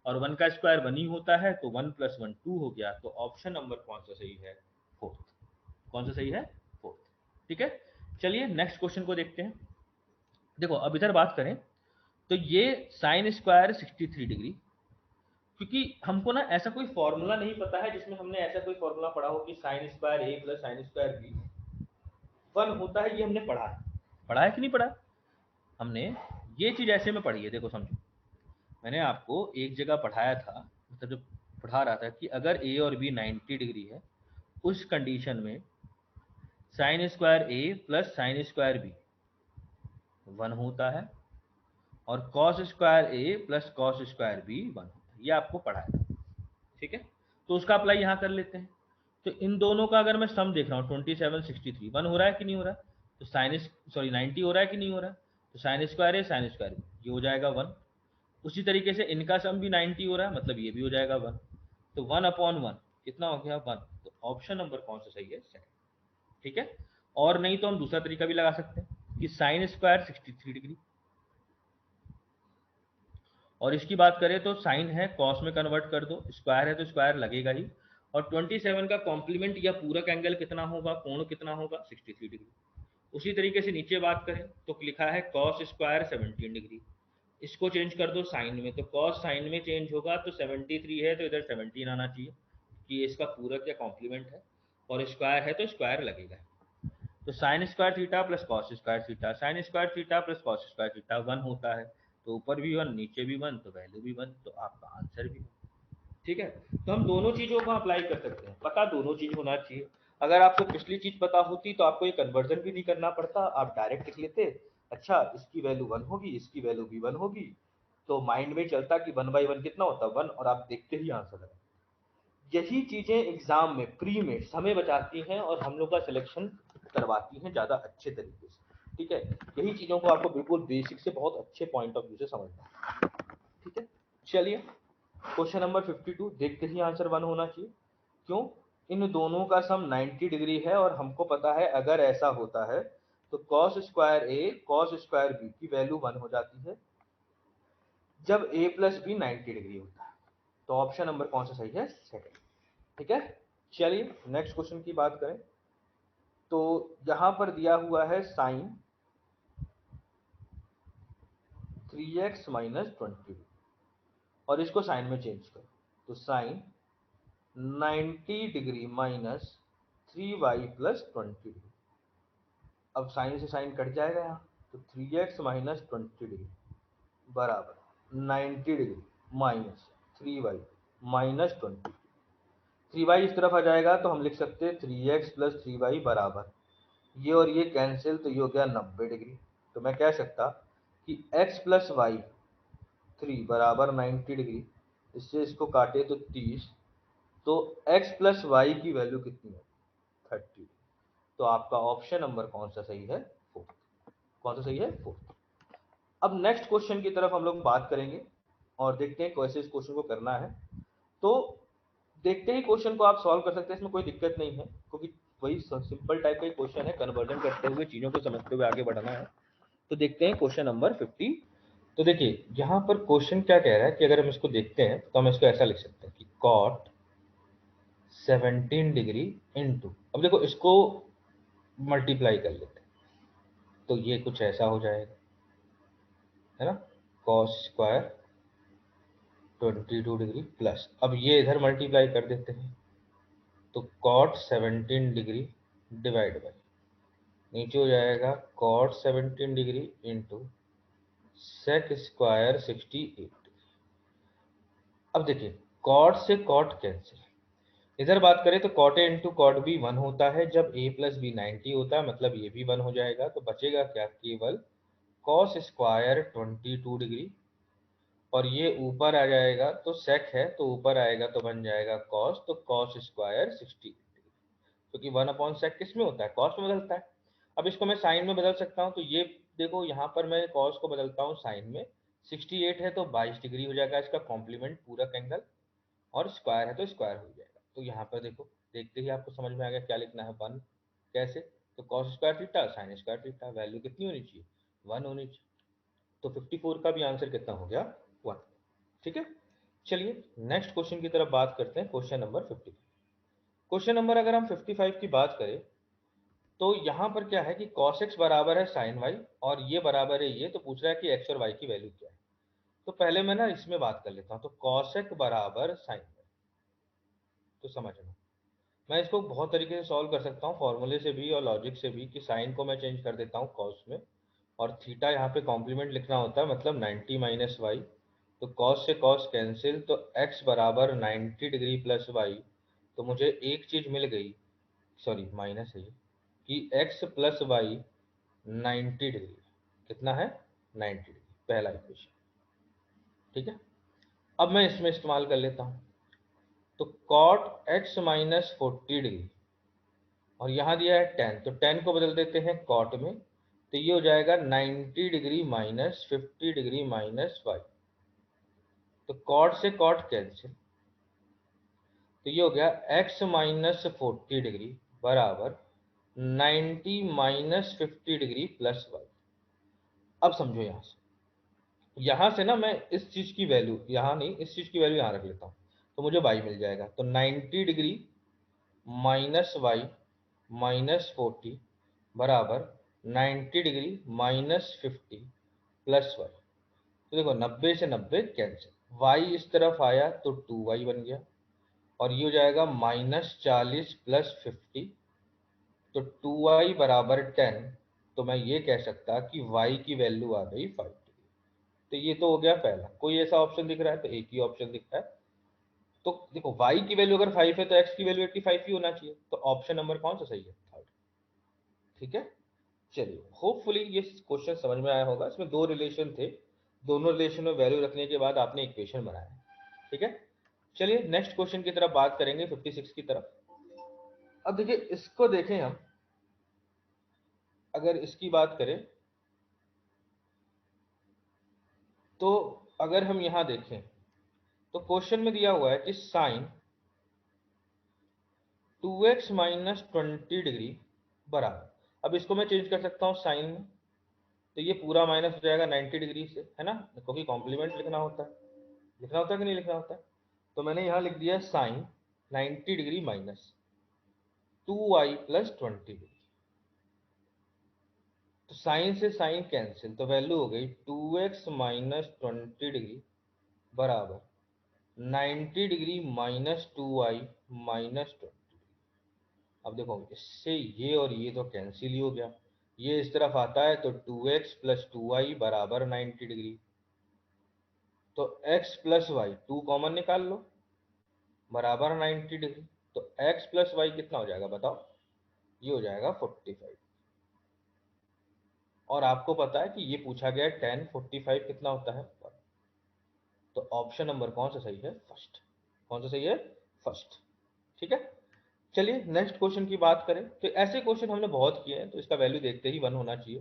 [SPEAKER 1] और 1 का स्क्वायर 1 ही होता है, तो 1 प्लस 1 2 हो गया। तो ऑप्शन नंबर कौन सा सही है? फोर्थ। कौन सा सही है? फोर्थ। ठीक है, चलिए नेक्स्ट क्वेश्चन को देखते हैं। देखो, अब इधर बात करें तो ये साइन स्क्वायर 63 डिग्री, क्योंकि हमको ना ऐसा कोई फॉर्मूला नहीं पता है जिसमें हमने ऐसा कोई फॉर्मूला पढ़ा हो कि sign square A plus sine square B 1 होता है। ये हमने पढ़ा है, पढ़ा है कि नहीं पढ़ा? हमने ये चीज ऐसे में पढ़ी है, देखो समझो, मैंने आपको एक जगह पढ़ाया था, मतलब जब पढ़ा रहा था कि अगर ए और बी 90 डिग्री है, उस कंडीशन में sign square A plus sine square B 1 होता है, और cos square A plus cos square B 1 होता है। ये आपको पढ़ाया था, ठीक है? तो उसका अप्लाई यहाँ कर लेते हैं। तो इन दोनों का अगर मैं सम देख रहा हूँ 27 63 1 हो रहा है कि नहीं हो रहा? तो साइन, सॉरी 90 हो रहा है कि नहीं हो रहा? तो साइन स्क्वायर है साइन स्क्वायर भी, ये हो जाएगा 1। उसी तरीके से इनका सम भी 90 हो रहा है, मतलब ये भी हो जाएगा 1। तो 1 अपॉन 1 कितना हो गया? 1। तो ऑप्शन नंबर कौन सा सही है? सेकंड। ठीक है, और नहीं तो हम दूसरा तरीका भी लगा सकते हैं कि साइन स्क्वायर 63 डिग्री, और इसकी बात करें तो साइन है कॉस में कन्वर्ट कर दो, स्क्वायर है तो स्क्वायर लगेगा ही, और 27 का कॉम्प्लीमेंट या पूरक एंगल कितना होगा, कोण कितना होगा? 63 डिग्री। उसी तरीके से नीचे बात करें तो लिखा है कॉस स्क्वायर 17 डिग्री, इसको चेंज कर दो साइन में, तो कॉस साइन में चेंज होगा, तो 73 है तो इधर 17 आना चाहिए कि ये इसका पूरक या कॉम्प्लीमेंट है, और स्क्वायर है तो स्क्वायर लगेगा। तो sign square theta plus cos square theta, sign square theta plus cos square theta 1 होता है, तो ऊपर भी 1 नीचे भी 1, तो वैल्यू भी 1, तो आपका आंसर भी 1। ठीक है, तो हम दोनों चीजों को अप्लाई कर सकते हैं, पता दोनों चीज होना चाहिए। अगर आपको पिछली चीज पता होती तो आपको ये कन्वर्जन भी नहीं करना पड़ता, आप डायरेक्ट लिख लेते, अच्छा इसकी वैल्यू 1 होगी, इसकी वैल्यू भी 1 होगी, तो माइंड में चलता कि 1/1 कितना होता है 1, और आप देखते ही आंसर लगा। यही चीजें एग्जाम में प्री में समय बचाती हैं और हम लोग का सिलेक्शन करवाती हैं ज्यादा अच्छे तरीके से। ठीक है, यही चीजों को आपको बिल्कुल बेसिक से बहुत अच्छे पॉइंट ऑफ व्यू से समझना है। ठीक है, चलिए क्वेश्चन नंबर 52, देखते ही आंसर 1 होना चाहिए। क्यों? इन दोनों का सम 90 डिग्री है, और हमको पता है अगर ऐसा होता है तो कॉस स्क्वायर ए कॉस स्क्वायर बी की वैल्यू 1 हो जाती है जब a प्लस बी 90 डिग्री होता है। तो ऑप्शन नंबर कौन सा सही है? सेकंड। ठीक है, चलिए नेक्स्ट क्वेश्चन की बात करें तो यहां पर दिया हुआ है साइन 3x माइनस 20, और इसको साइन में चेंज करो, तो sine 90 degree minus 3y plus 20 degree. अब साइन से साइन कट जाएगा यहाँ, तो 3x माइनस 20 डिग्री बराबर 90 degree minus 3y minus 20। 3y इस तरफ आ जाएगा तो हम लिख सकते हैं 3x प्लस 3y बराबर, ये और ये कैंसिल, तो ये हो गया 90 डिग्री। तो मैं कह सकता कि x प्लस वाई 3 बराबर 90 डिग्री, इससे इसको काटे तो 30, तो x प्लस वाई की वैल्यू कितनी है? 30। तो आपका ऑप्शन नंबर कौन सा सही है? फोर्थ। कौन सा सही है? फोर्थ। अब नेक्स्ट क्वेश्चन की तरफ हम लोग बात करेंगे और देखते हैं कैसे इस क्वेश्चन को करना है। तो देखते ही क्वेश्चन को आप सॉल्व कर सकते हैं, इसमें कोई दिक्कत नहीं है, क्योंकि वही सिंपल टाइप का क्वेश्चन है, कन्वर्जन करते हुए चीजों को समझते हुए आगे बढ़ना है। तो देखते हैं क्वेश्चन नंबर 50। तो देखिए यहाँ पर क्वेश्चन क्या कह रहा है कि अगर हम इसको देखते हैं तो हम इसको ऐसा लिख सकते हैं कि cot 17 डिग्री इंटू, अब देखो इसको मल्टीप्लाई कर लेते हैं, तो ये कुछ ऐसा हो जाएगा, है ना, cos स्क्वायर 22 डिग्री प्लस, अब ये इधर मल्टीप्लाई कर देते हैं, तो cot 17 डिग्री डिवाइड बाई, नीचे हो जाएगा cot 17 degree into sec square 68। अब देखिए cot से cot कैंसिल, इधर बात करें तो cot a into cot b 1 होता है, जब a प्लस बी 90 होता है मतलब ये भी 1 हो जाएगा, तो बचेगा क्या, केवल cos स्क्वायर 22 डिग्री, और ये ऊपर आ जाएगा तो sec है तो ऊपर आएगा तो बन जाएगा cos, तो cos स्क्वायर 60, क्योंकि 1/sec किस में होता है, cos में बदलता है। अब इसको मैं साइन में बदल सकता हूँ, तो ये देखो यहाँ पर मैं cos को बदलता हूँ साइन में, 68 है तो 22 डिग्री हो जाएगा इसका कॉम्प्लीमेंट पूरक एंगल, और स्क्वायर है तो स्क्वायर हो जाएगा। तो यहाँ पर देखो, देखते ही आपको समझ में आ गया क्या लिखना है, 1 कैसे, तो cos square theta sine square theta, value कितनी होनी चाहिए, 1 होनी चाहिए। तो 54 का भी आंसर कितना हो गया, 1। ठीक है, चलिए नेक्स्ट क्वेश्चन की तरफ बात करते हैं, क्वेश्चन नंबर 55। क्वेश्चन नंबर अगर हम 55 की बात करें तो यहाँ पर क्या है कि cos x बराबर है sin y, और ये बराबर है ये, तो पूछ रहा है कि x और y की वैल्यू क्या है। तो पहले मैं ना इसमें बात कर लेता हूँ, तो cos x बराबर sin y, तो समझना मैं इसको बहुत तरीके से सॉल्व कर सकता हूँ, फॉर्मूले से भी और लॉजिक से भी, कि साइन को मैं चेंज कर देता हूँ cos में, और थीटा यहाँ पे कॉम्प्लीमेंट लिखना होता है, मतलब 90 माइनस वाई, तो cos से cos कैंसिल, तो x बराबर 90 डिग्री प्लस वाई, तो मुझे एक चीज मिल गई, सॉरी माइनस है ये, कि x प्लस वाई 90 डिग्री, कितना है 90 डिग्री, पहला इक्वेशन। ठीक है, अब मैं इसमें इस्तेमाल कर लेता हूँ, तो cot x माइनस 40 डिग्री, और यहाँ दिया है 10, तो 10 को बदल देते हैं cot में, तो ये हो जाएगा 90 degree minus 50 degree minus Y, तो cot से cot कैंसिल, तो ये हो गया x माइनस 40 डिग्री बराबर 90 माइनस 50 डिग्री प्लस वाई। अब समझो यहाँ से ना मैं इस चीज की वैल्यू यहाँ नहीं, इस चीज की वैल्यू यहाँ रख लेता हूँ, तो मुझे वाई मिल जाएगा, तो 90 डिग्री माइनस वाई माइनस 40 बराबर 90 डिग्री माइनस 50 प्लस वाई। तो देखो 90 से 90 कैंसिल, वाई इस तरफ आया तो 2y बन गया, और ये हो जाएगा -40 प्लस 50, तो 2y बराबर 10, तो मैं ये कह सकता कि y की वैल्यू आ गई 5 डिग्री। तो ये तो हो गया पहला, कोई ऐसा ऑप्शन दिख रहा है, तो एक ही ऑप्शन दिख रहा है, तो देखो y की वैल्यू अगर 5 है तो x की वैल्यू 85 ही होना चाहिए, तो ऑप्शन नंबर कौन सा सही है, थर्ड। ठीक है, चलिए होपफुली ये क्वेश्चन समझ में आया होगा, इसमें दो रिलेशन थे, दोनों रिलेशन में वैल्यू रखने के बाद आपने इक्वेशन बनाया। ठीक है, चलिए नेक्स्ट क्वेश्चन की तरफ बात करेंगे, 56 की तरफ। अब देखिए इसको देखें हम, अगर इसकी बात करें तो अगर हम यहां देखें तो क्वेश्चन में दिया हुआ है कि साइन 2x माइनस 20 डिग्री बराबर, अब इसको मैं चेंज कर सकता हूँ साइन में, तो ये पूरा माइनस हो जाएगा 90 डिग्री से, है ना, क्योंकि कॉम्प्लीमेंट लिखना होता है, लिखना होता है कि नहीं लिखना होता है, तो मैंने यहाँ लिख दिया sine 90 degree minus 2y plus 20 degree, तो साइन से साइन कैंसिल, तो वैल्यू हो गई 2x माइनस 20 डिग्री बराबर 90 डिग्री माइनस 2y माइनस 20। अब देखो इससे ये और ये तो कैंसिल ही हो गया, ये इस तरफ आता है तो 2x प्लस 2y बराबर 90 डिग्री, तो x प्लस वाई 2 कॉमन निकाल लो बराबर 90 डिग्री, तो x प्लस वाई कितना हो जाएगा बताओ, ये हो जाएगा 45। और आपको पता है कि ये पूछा गया है 10 45 कितना होता है, तो ऑप्शन नंबर कौन सा सही है, फर्स्ट। कौन सा सही है, फर्स्ट। ठीक है, चलिए नेक्स्ट क्वेश्चन की बात करें, तो ऐसे क्वेश्चन हमने बहुत किए हैं, तो इसका वैल्यू देखते ही 1 होना चाहिए,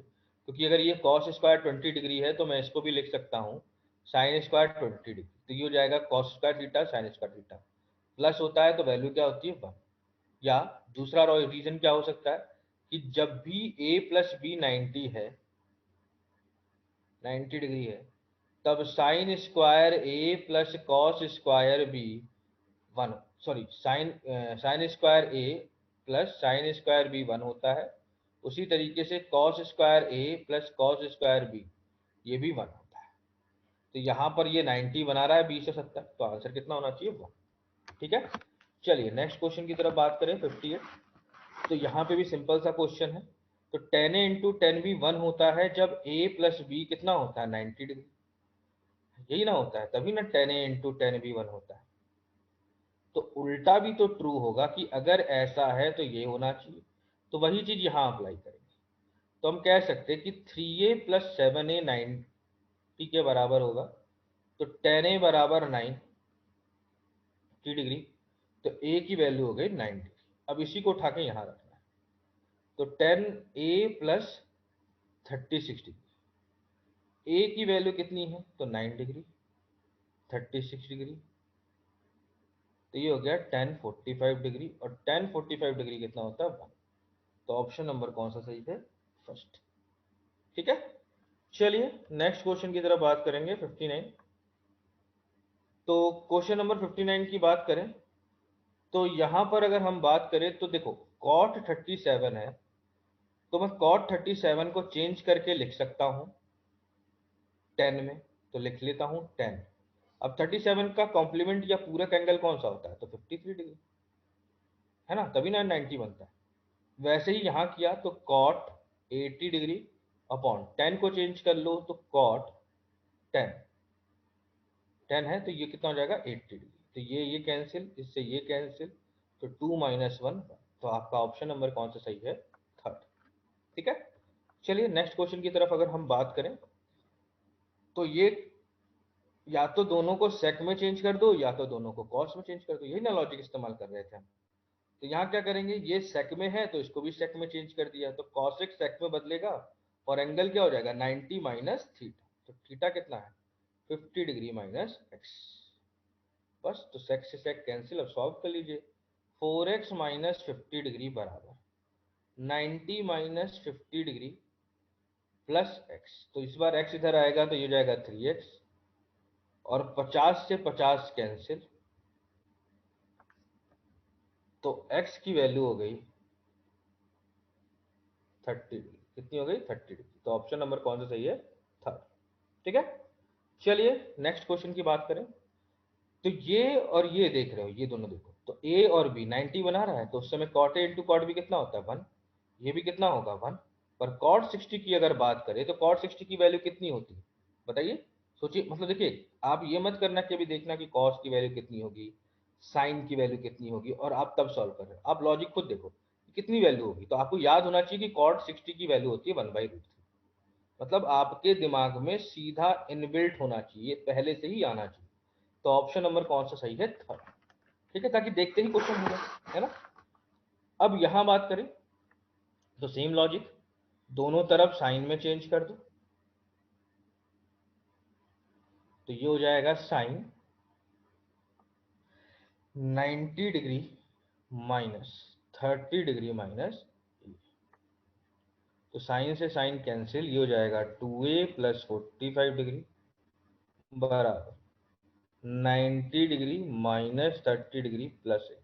[SPEAKER 1] क्योंकि अगर ये कॉस स्क्वायर 20 डिग्री है तो मैं इसको भी लिख सकता हूँ साइन स्क्वायर 20 डिग्री, तो ये हो जाएगा cos square theta sine square theta, plus होता है तो वैल्यू क्या होती है 1। या दूसरा रीजन क्या हो सकता है कि जब भी a प्लस बी 90 है, 90 डिग्री है, तब sine square A plus cos square B 1, sorry sine square A plus sine square B 1 होता है, उसी तरीके से cos square A plus cos square B ये भी 1 होता है, तो यहाँ पर ये 90 बना रहा है 20 से 70, तो आंसर कितना होना चाहिए 1। ठीक है, चलिए नेक्स्ट क्वेश्चन की तरफ बात करें 58। तो यहाँ पे भी सिंपल सा क्वेश्चन है। तो 10a इंटू 10b 1 होता है जब a प्लस b कितना होता है 90 डिग्री, यही ना होता है, तभी ना 10a इंटू 10b 1 होता है। तो उल्टा भी तो ट्रू होगा कि अगर ऐसा है तो ये होना चाहिए, तो वही चीज यहाँ अप्लाई करेंगे। तो हम कह सकते हैं कि 3a प्लस 7a 90 के बराबर होगा। तो 10a बराबर 90 डिग्री, तो a की वैल्यू हो गई 90। अब इसी को उठा के यहाँ रखना है। तो 10a प्लस 36 डिग्री, a की वैल्यू कितनी है तो 9 डिग्री, 36 डिग्री, तो ये हो गया 1045 डिग्री। और 1045 डिग्री कितना होता है 1। तो ऑप्शन नंबर कौन सा सही है फर्स्ट। ठीक है, चलिए नेक्स्ट क्वेश्चन की तरफ बात करेंगे 59। तो क्वेश्चन नंबर 59 की बात करें तो यहां पर अगर हम बात करें तो देखो cot 37 है, तो मैं cot 37 को चेंज करके लिख सकता हूं 10 में। तो लिख लेता हूं 10। अब 37 का कॉम्प्लीमेंट या पूरक एंगल कौन सा होता है तो 53 डिग्री, है ना, तभी ना 90 बनता है। वैसे ही यहां किया तो cot 80 डिग्री अपॉन 10 को चेंज कर लो तो cot 10, 10 है तो ये कितना हो जाएगा 80 डिग्री। तो ये कैंसिल, इससे ये कैंसिल, तो 2 माइनस 1। तो आपका ऑप्शन नंबर कौन सा सही है थर्ड। ठीक है, चलिए नेक्स्ट क्वेश्चन की तरफ अगर हम बात करें तो ये या तो दोनों को सेक में चेंज कर दो या तो दोनों को कॉस में चेंज कर दो, यही ना लॉजिक इस्तेमाल कर रहे थे हम। तो यहाँ क्या करेंगे, ये सेक में है तो इसको भी सेक में चेंज कर दिया, तो कॉसेक सेक में बदलेगा और एंगल क्या हो जाएगा 90 माइनस थीटा। तो थीटा कितना है 50 डिग्री माइनस एक्स। बस, तो सेक से सेक कैंसिल, अब सॉल्व कर लीजिए। 4x माइनस 50 डिग्री बराबर 90 माइनस 50 डिग्री प्लस एक्स। तो इस बार x इधर आएगा तो ये जाएगा 3x, और 50 से 50 कैंसिल, तो x की वैल्यू हो गई 30 डिग्री। कितनी हो गई 30 डिग्री। तो ऑप्शन नंबर कौन सा सही है थर्ड। ठीक है, चलिए नेक्स्ट क्वेश्चन की बात करें। तो ये और ये देख रहे हो, ये दोनों देखो, तो a और b 90 बना रहा है, तो उस समय cot a into cot b कितना होता है 1, ये भी कितना होगा 1। पर cot 60 की अगर बात करें तो cot 60 की वैल्यू कितनी होती है बताइए, सोचिए। मतलब देखिए, आप ये मत करना कि अभी देखना कि cos की वैल्यू कितनी होगी, साइन की वैल्यू कितनी होगी और आप तब सॉल्व कर रहे हो। आप लॉजिक खुद देखो कितनी वैल्यू होगी। तो आपको याद होना चाहिए कि cot 60 की वैल्यू होती है 1/√3। मतलब आपके दिमाग में सीधा इनबिल्ट होना चाहिए, पहले से ही आना चाहिए। तो ऑप्शन नंबर कौन सा सही है थर्ड। ठीक है, ताकि देखते ही क्वेश्चन हो जाए, है ना। अब यहां बात करें तो सेम लॉजिक, दोनों तरफ साइन में चेंज कर दो, तो ये हो जाएगा sine 90 degree minus 30 degree minus, तो साइन से साइन कैंसिल, ये हो जाएगा 2a प्लस 45 डिग्री बराबर 90 degree minus 30 degree plus A.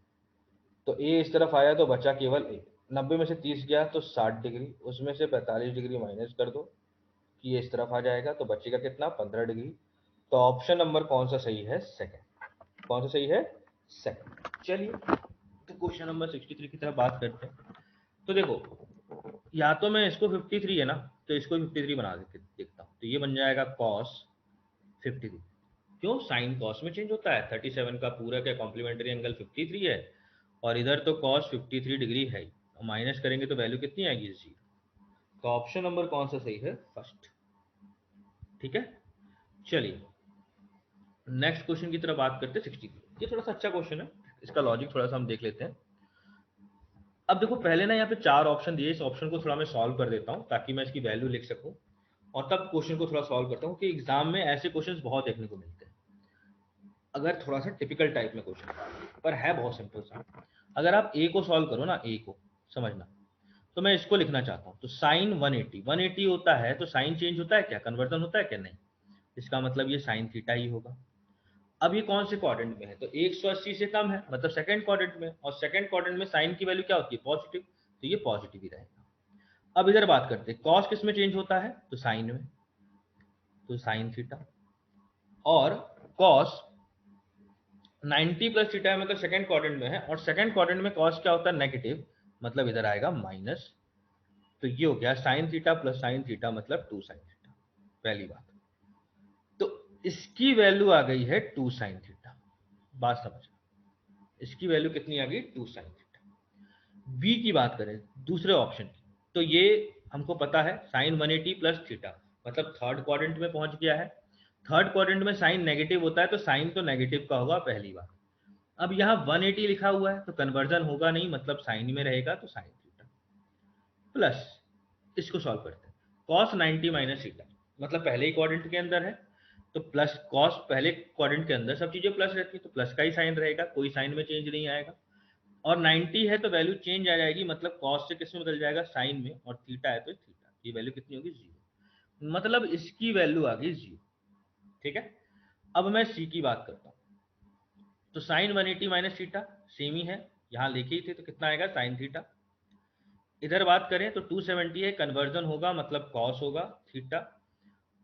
[SPEAKER 1] तो a इस तरफ आया तो बचा केवल a, 90 में से 30 गया तो 60 डिग्री, उसमें से 45 डिग्री माइनस कर दो कि ये इस तरफ आ जाएगा, तो बचेगा कितना 15 डिग्री। तो ऑप्शन नंबर कौन सा सही है सेकंड। कौन सा सही है सेकंड। चलिए तो क्वेश्चन नंबर 63 की तरफ बात करते हैं। तो देखो, या तो मैं इसको 53 है ना, तो इसको 53 बना देते देखता हूँ, तो ये बन जाएगा cos 53। क्यों, साइन कॉस में चेंज होता है, 37 का पूरक है, कॉम्प्लीमेंट्री एंगल 53 है, और इधर तो cos 53 डिग्री है, माइनस करेंगे तो वैल्यू कितनी आएगी 0। तो ऑप्शन नंबर कौन सा सही है फर्स्ट। ठीक है, चलिए नेक्स्ट क्वेश्चन की तरफ बात करते हैं 63। ये थोड़ा सा अच्छा क्वेश्चन है, इसका लॉजिक थोड़ा सा हम देख लेते हैं। अब देखो, पहले ना यहाँ पे 4 ऑप्शन दिए, इस ऑप्शन को थोड़ा मैं सॉल्व कर देता हूँ ताकि मैं इसकी वैल्यू लिख सकूँ, और तब क्वेश्चन को थोड़ा सॉल्व करता हूँ कि एग्जाम में ऐसे क्वेश्चंस बहुत देखने को मिलते हैं। अगर थोड़ा सा टिपिकल टाइप में क्वेश्चन पर है, बहुत सिंपल सा। अगर आप ए को सॉल्व करो ना, ए को समझना, तो मैं इसको लिखना चाहता हूँ। तो साइन 180 होता है, तो साइन चेंज होता है क्या, कन्वर्जन होता है क्या, नहीं। इसका मतलब ये साइन थीटा ही होगा। अब ये कौन से क्वाड्रेंट में है, तो 180 से कम है, मतलब सेकंड क्वाड्रेंट में, और सेकंड क्वाड्रेंट में साइन की वैल्यू क्या होती है पॉजिटिव, तो ये पॉजिटिव ही रहेगा। अब इधर बात करते हैं, कॉस किस में चेंज होता है तो साइन में, तो साइन थीटा, और कॉस 90 प्लस थीटा है मतलब सेकंड क्वाड्रेंट में है, और सेकंड क्वाड्रेंट में कॉस क्या होता है, नेगेटिव, मतलब इधर आएगा माइनस। तो ये हो गया sine theta plus sine theta मतलब 2 साइन थीटा, पहली बात। तो इसकी वैल्यू आ गई है 2 साइन थीटा, बात समझ, इसकी वैल्यू कितनी आ गई, 2 साइन थीटा। बी की बात करें, दूसरे ऑप्शन की, तो ये हमको पता है साइन 180 प्लस थीटा, मतलब थर्ड क्वाड्रेंट में पहुंच गया है। थर्ड क्वाड्रेंट में साइन नेगेटिव होता है, तो साइन तो नेगेटिव का होगा, पहली बात। अब यहाँ 180 लिखा हुआ है तो कन्वर्जन होगा नहीं, मतलब साइन में रहेगा, तो साइन थीटा प्लस, इसको सॉल्व करते हैं, कॉस 90 माइनस थीटा, मतलब पहले ही क्वाड्रेंट के अंदर है, तो प्लस कॉस पहले क्वाड्रेंट के अंदर सब चीजें प्लस रहती है, तो प्लस का ही साइन रहेगा, कोई साइन में चेंज नहीं आएगा। और 90 है तो वैल्यू चेंज आ जाएगी, मतलब कॉस से किस में बदल जाएगा, साइन में, और थीटा है तो थीटा, ये वैल्यू कितनी होगी, 0, मतलब इसकी वैल्यू आ गई 0। ठीक है, अब मैं सी की बात करता हूं, तो साइन 180 माइनस थीटा सेम ही है, यहां लेके ही थे, तो कितना आएगा साइन थीटा। इधर बात करें तो 270 है, कन्वर्जन होगा मतलब कॉस होगा थीटा।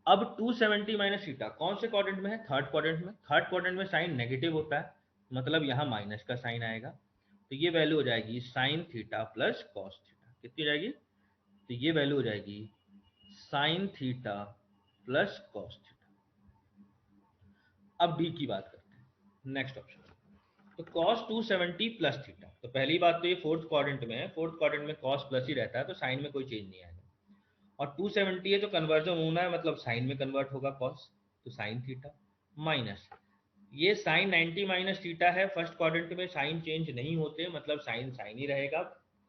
[SPEAKER 1] अब 270 माइनस थीटा कौन से क्वाड्रेंट में है, थर्ड क्वाड्रेंट में, थर्ड क्वाड्रेंट में साइन नेगेटिव होता है, मतलब यहाँ माइनस का साइन आएगा, तो ये वैल्यू हो जाएगी sign theta plus cos theta, कितनी हो जाएगी, तो ये वैल्यू हो जाएगी sign theta plus cos theta. अब डी की बात करते हैं, नेक्स्ट ऑप्शन, तो cos 270 प्लस थीटा, तो पहली बात तो ये फोर्थ क्वाड्रेंट में है, फोर्थ क्वाड्रेंट में cos प्लस ही रहता है, तो साइन में कोई चेंज नहीं आएगा। और 270 है तो कन्वर्जन होना है, मतलब साइन में कन्वर्ट होगा cos, तो साइन थीटा माइनस, ये साइन 90 माइनस थीटा है, फर्स्ट क्वाड्रेंट में साइन चेंज नहीं होते, मतलब साइन साइन ही रहेगा,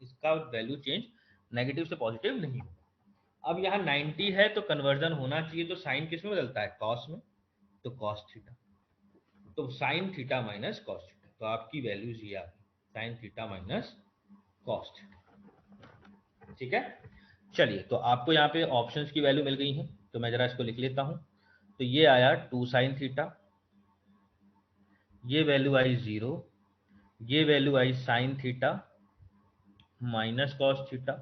[SPEAKER 1] इसका वैल्यू चेंज नेगेटिव से पॉजिटिव नहीं होगा। अब यहाँ 90 है तो कन्वर्जन होना चाहिए, तो साइन किस में बदलता है, कॉस में, तो कॉस थीटा, तो sign theta minus cos theta, तो आपकी वैल्यूज ये आ गई sign theta minus cos theta. ठीक है, चलिए, तो आपको यहाँ पे ऑप्शंस की वैल्यू मिल गई है, तो मैं जरा इसको लिख लेता हूँ। तो ये आया 2 साइन थीटा, ये वैल्यू आई 0, ये वैल्यू आई sine theta minus cos theta,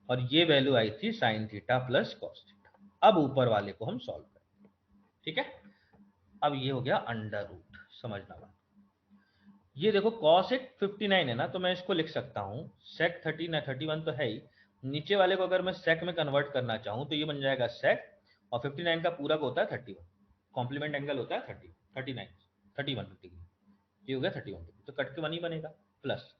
[SPEAKER 1] और ये वैल्यू आई थी sine theta plus cos theta. अब ऊपर वाले को हम सॉल्व करें। ठीक है, अब ये हो गया अंडर रूट, समझना बात। ये देखो cos एक 59 है ना, तो मैं इसको लिख सकता हूँ sec 31 तो है ही, नीचे वाले को अगर मैं sec में कन्वर्ट करना चाहूँ तो ये बन जाएगा sec, और 59 का पूरा होता है 31, कॉम्प्लीमेंट एंगल होता है 30, 39, 31 डिग्री, ये हो गया 31 डिग्री, तो कट के 1 ही बनेगा, प्लस।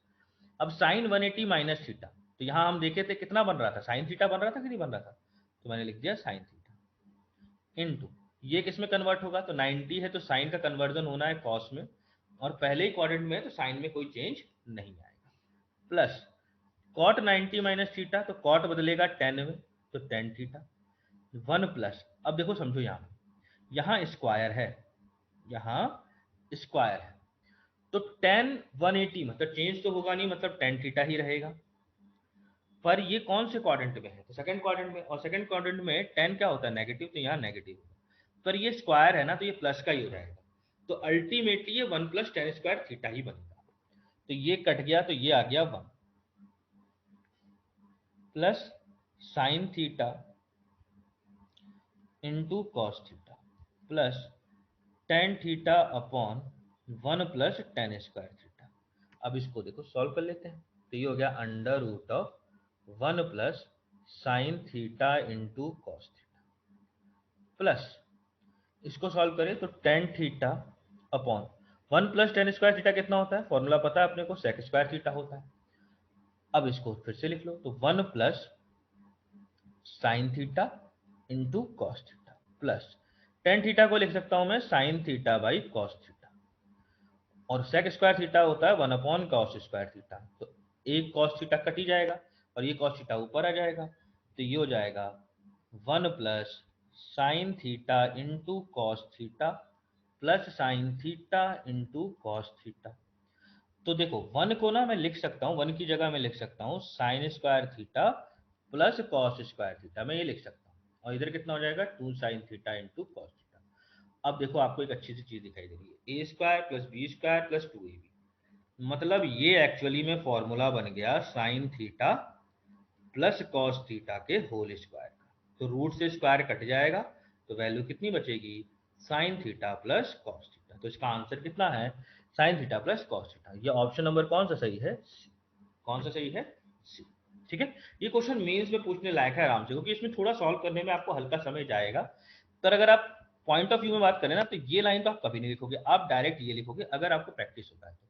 [SPEAKER 1] अब साइन 180 माइनस थीटा, तो यहाँ हम देखे थे कितना बन रहा था, साइन थीटा बन रहा था कि नहीं बन रहा था, तो मैंने लिख दिया साइन थीटा इनटू, ये किस में कन्वर्ट होगा, तो 90 है तो साइन का कन्वर्जन होना है कॉस में, और पहले ही क्वाड्रेंट में है तो साइन में कोई चेंज नहीं आएगा, प्लस कॉट 90 माइनस थीटा, तो कॉट बदलेगा टेन में, तो टेन थीटा 1 प्लस, अब देखो समझो, यहाँ स्क्वायर है, यहाँ स्क्वायर है, तो टेन 180 मतलब चेंज तो होगा नहीं, मतलब टेन थीटा ही रहेगा। पर ये कौन से क्वाड्रेंट में है, तो सेकंड क्वाड्रेंट में, और सेकंड क्वाड्रेंट में टेन क्या होता है, नेगेटिव, तो यहाँ नेगेटिव, पर ये स्क्वायर है ना, तो ये प्लस का ही हो जाएगा, तो अल्टीमेटली ये 1 प्लस टेन स्क्वायर थीटा ही बनेगा, तो ये कट गया, तो ये आ गया 1 plus sine theta into cos theta plus ten theta upon 1 plus tan square theta. अब इसको देखो सॉल्व कर लेते हैं, तो ये हो गया under root of 1 plus sine theta into cos theta, plus इसको सॉल्व करें तो tan theta upon 1 plus tan square theta कितना होता है, फॉर्मूला पता है अपने को, सेक स्क्वायर थीटा होता है। अब इसको फिर से लिख लो, तो 1 plus sine theta into cos theta, plus tan theta को लिख सकता हूं मैं sine theta by cos theta, और सेक स्क्वायर थीटा होता है 1 अपॉन कॉस स्क्वायर थीटा, तो एक कॉस थीटा कट ही जाएगा, और ये कॉस थीटा ऊपर आ जाएगा, तो ये हो जाएगा 1 plus sine theta into cos theta plus sine theta into cos theta. तो देखो 1 को ना मैं लिख सकता हूँ, 1 की जगह मैं लिख सकता हूँ sign square theta plus cos square theta, मैं ये लिख सकता हूँ, और इधर कितना हो जाएगा 2 sine theta into cos theta. अब देखो आपको एक अच्छी सी चीज दिखाई दे रही है, A square plus B square plus 2ab, मतलब ये एक्चुअली में फॉर्मूला बन गया sine theta plus cos theta के होल स्क्वायर का, तो रूट से स्क्वायर कट जाएगा, तो वैल्यू कितनी बचेगी, sign theta plus cos theta, तो इसका आंसर कितना है, sign theta plus cos theta. ये ऑप्शन नंबर कौन सा सही है? कौन सा सही है? सी। ठीक है, ये क्वेश्चन मेंस में पूछने लायक है आराम से, क्योंकि इसमें थोड़ा सॉल्व करने में आपको हल्का समय जाएगा। पर अगर आप पॉइंट ऑफ व्यू में बात करें ना, तो ये लाइन तो आप कभी नहीं लिखोगे, आप डायरेक्ट ये लिखोगे अगर आपको प्रैक्टिस होता है तो।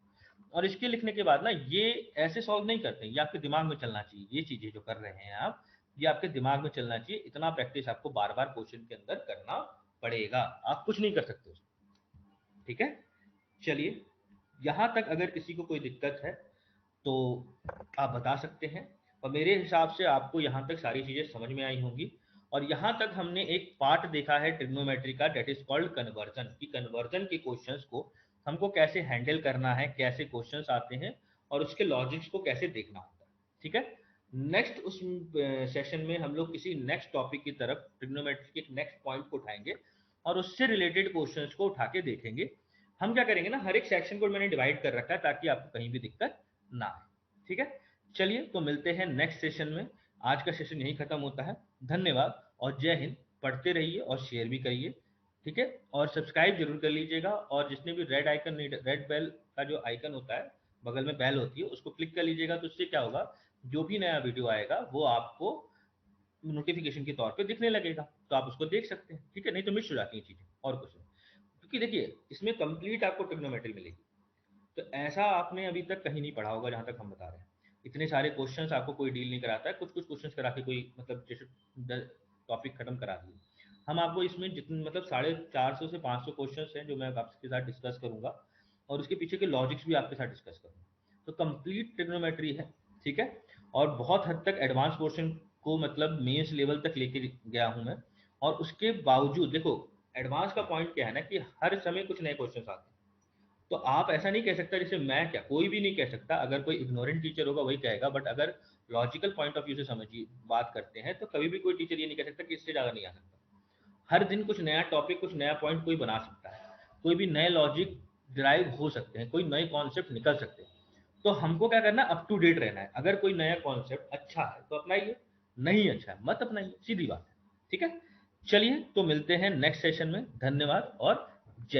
[SPEAKER 1] और इसके लिखने के बाद ना, ये ऐसे सॉल्व नहीं करते, ये आपके दिमाग में चलना चाहिए। ये चीजें जो कर रहे हैं आप, ये आपके दिमाग में चलना चाहिए। इतना प्रैक्टिस आपको बार बार क्वेश्चन के अंदर करना पड़ेगा, आप कुछ नहीं कर सकते उसमें। ठीक है, चलिए, यहां तक अगर किसी को कोई दिक्कत है तो आप बता सकते हैं। और मेरे हिसाब से आपको यहाँ तक सारी चीजें समझ में आई होंगी। और यहाँ तक हमने एक पार्ट देखा है ट्रिग्नोमेट्री का, डेट इज कॉल्ड कन्वर्जन, की कन्वर्जन के क्वेश्चंस को हमको कैसे हैंडल करना है, कैसे क्वेश्चंस आते हैं और उसके लॉजिक्स को कैसे देखना होता है। ठीक है, नेक्स्ट उस सेशन में हम लोग किसी नेक्स्ट टॉपिक की तरफ ट्रिग्नोमेट्री के एक नेक्स्ट पॉइंट को उठाएंगे और उससे रिलेटेड क्वेश्चंस को उठा के देखेंगे। हम क्या करेंगे ना, हर एक सेक्शन को मैंने डिवाइड कर रखा है ताकि आपको कहीं भी दिक्कत ना आए। ठीक है, चलिए तो मिलते हैं नेक्स्ट सेशन में। आज का सेशन यही खत्म होता है। धन्यवाद और जय हिंद। पढ़ते रहिए और शेयर भी करिए। ठीक है, और सब्सक्राइब जरूर कर लीजिएगा। और जिसने भी रेड आइकन, रेड बेल का जो आइकन होता है, बगल में बेल होती है, उसको क्लिक कर लीजिएगा। तो इससे क्या होगा, जो भी नया वीडियो आएगा वो आपको नोटिफिकेशन के तौर पे दिखने लगेगा, तो आप उसको देख सकते हैं। ठीक है, नहीं तो मिस हो जाती हैं चीजें और कुछ नहीं। क्योंकि देखिए, इसमें कंप्लीट आपको ट्रिग्नोमेट्री मिलेगी, तो ऐसा आपने अभी तक कहीं नहीं पढ़ा होगा जहां तक हम बता रहे हैं। इतने सारे क्वेश्चंस आपको कोई डील नहीं कराता है, कुछ कुछ क्वेश्चंस करा के कोई मतलब जैसे टॉपिक खत्म करा दिए। हम आपको इसमें जितने मतलब 450 से 500 क्वेश्चंस हैं जो मैं आपके साथ डिस्कस करूंगा, और उसके पीछे के लॉजिक्स भी आपके साथ डिस्कस करूंगा। तो कंप्लीट ट्रिग्नोमेट्री है। ठीक है, और बहुत हद तक एडवांस पोर्शन को मतलब मेंस लेवल तक लेके गया हूं मैं। और उसके बावजूद देखो, एडवांस का पॉइंट क्या है ना, कि हर समय कुछ नए क्वेश्चन आते हैं। तो आप ऐसा नहीं कह सकता, जैसे मैं क्या, कोई भी नहीं कह सकता। अगर कोई इग्नोरेंट टीचर होगा वही कहेगा, बट अगर लॉजिकल पॉइंट ऑफ व्यू से समझिए बात करते हैं, तो कभी भी कोई टीचर ये नहीं कह सकता कि इससे ज्यादा नहीं आ सकता। हर दिन कुछ नया टॉपिक, कुछ नया पॉइंट कोई बना सकता है। कोई भी नए लॉजिक ड्राइव हो सकते हैं, कोई नए कॉन्सेप्ट निकल सकते हैं। तो हमको क्या करना है, अप टू डेट रहना है। अगर कोई नया कॉन्सेप्ट अच्छा है तो अपनाइए, नहीं अच्छा है मत अपनाइए, सीधी बात है। ठीक है, चलिए तो मिलते हैं नेक्स्ट सेशन में। धन्यवाद और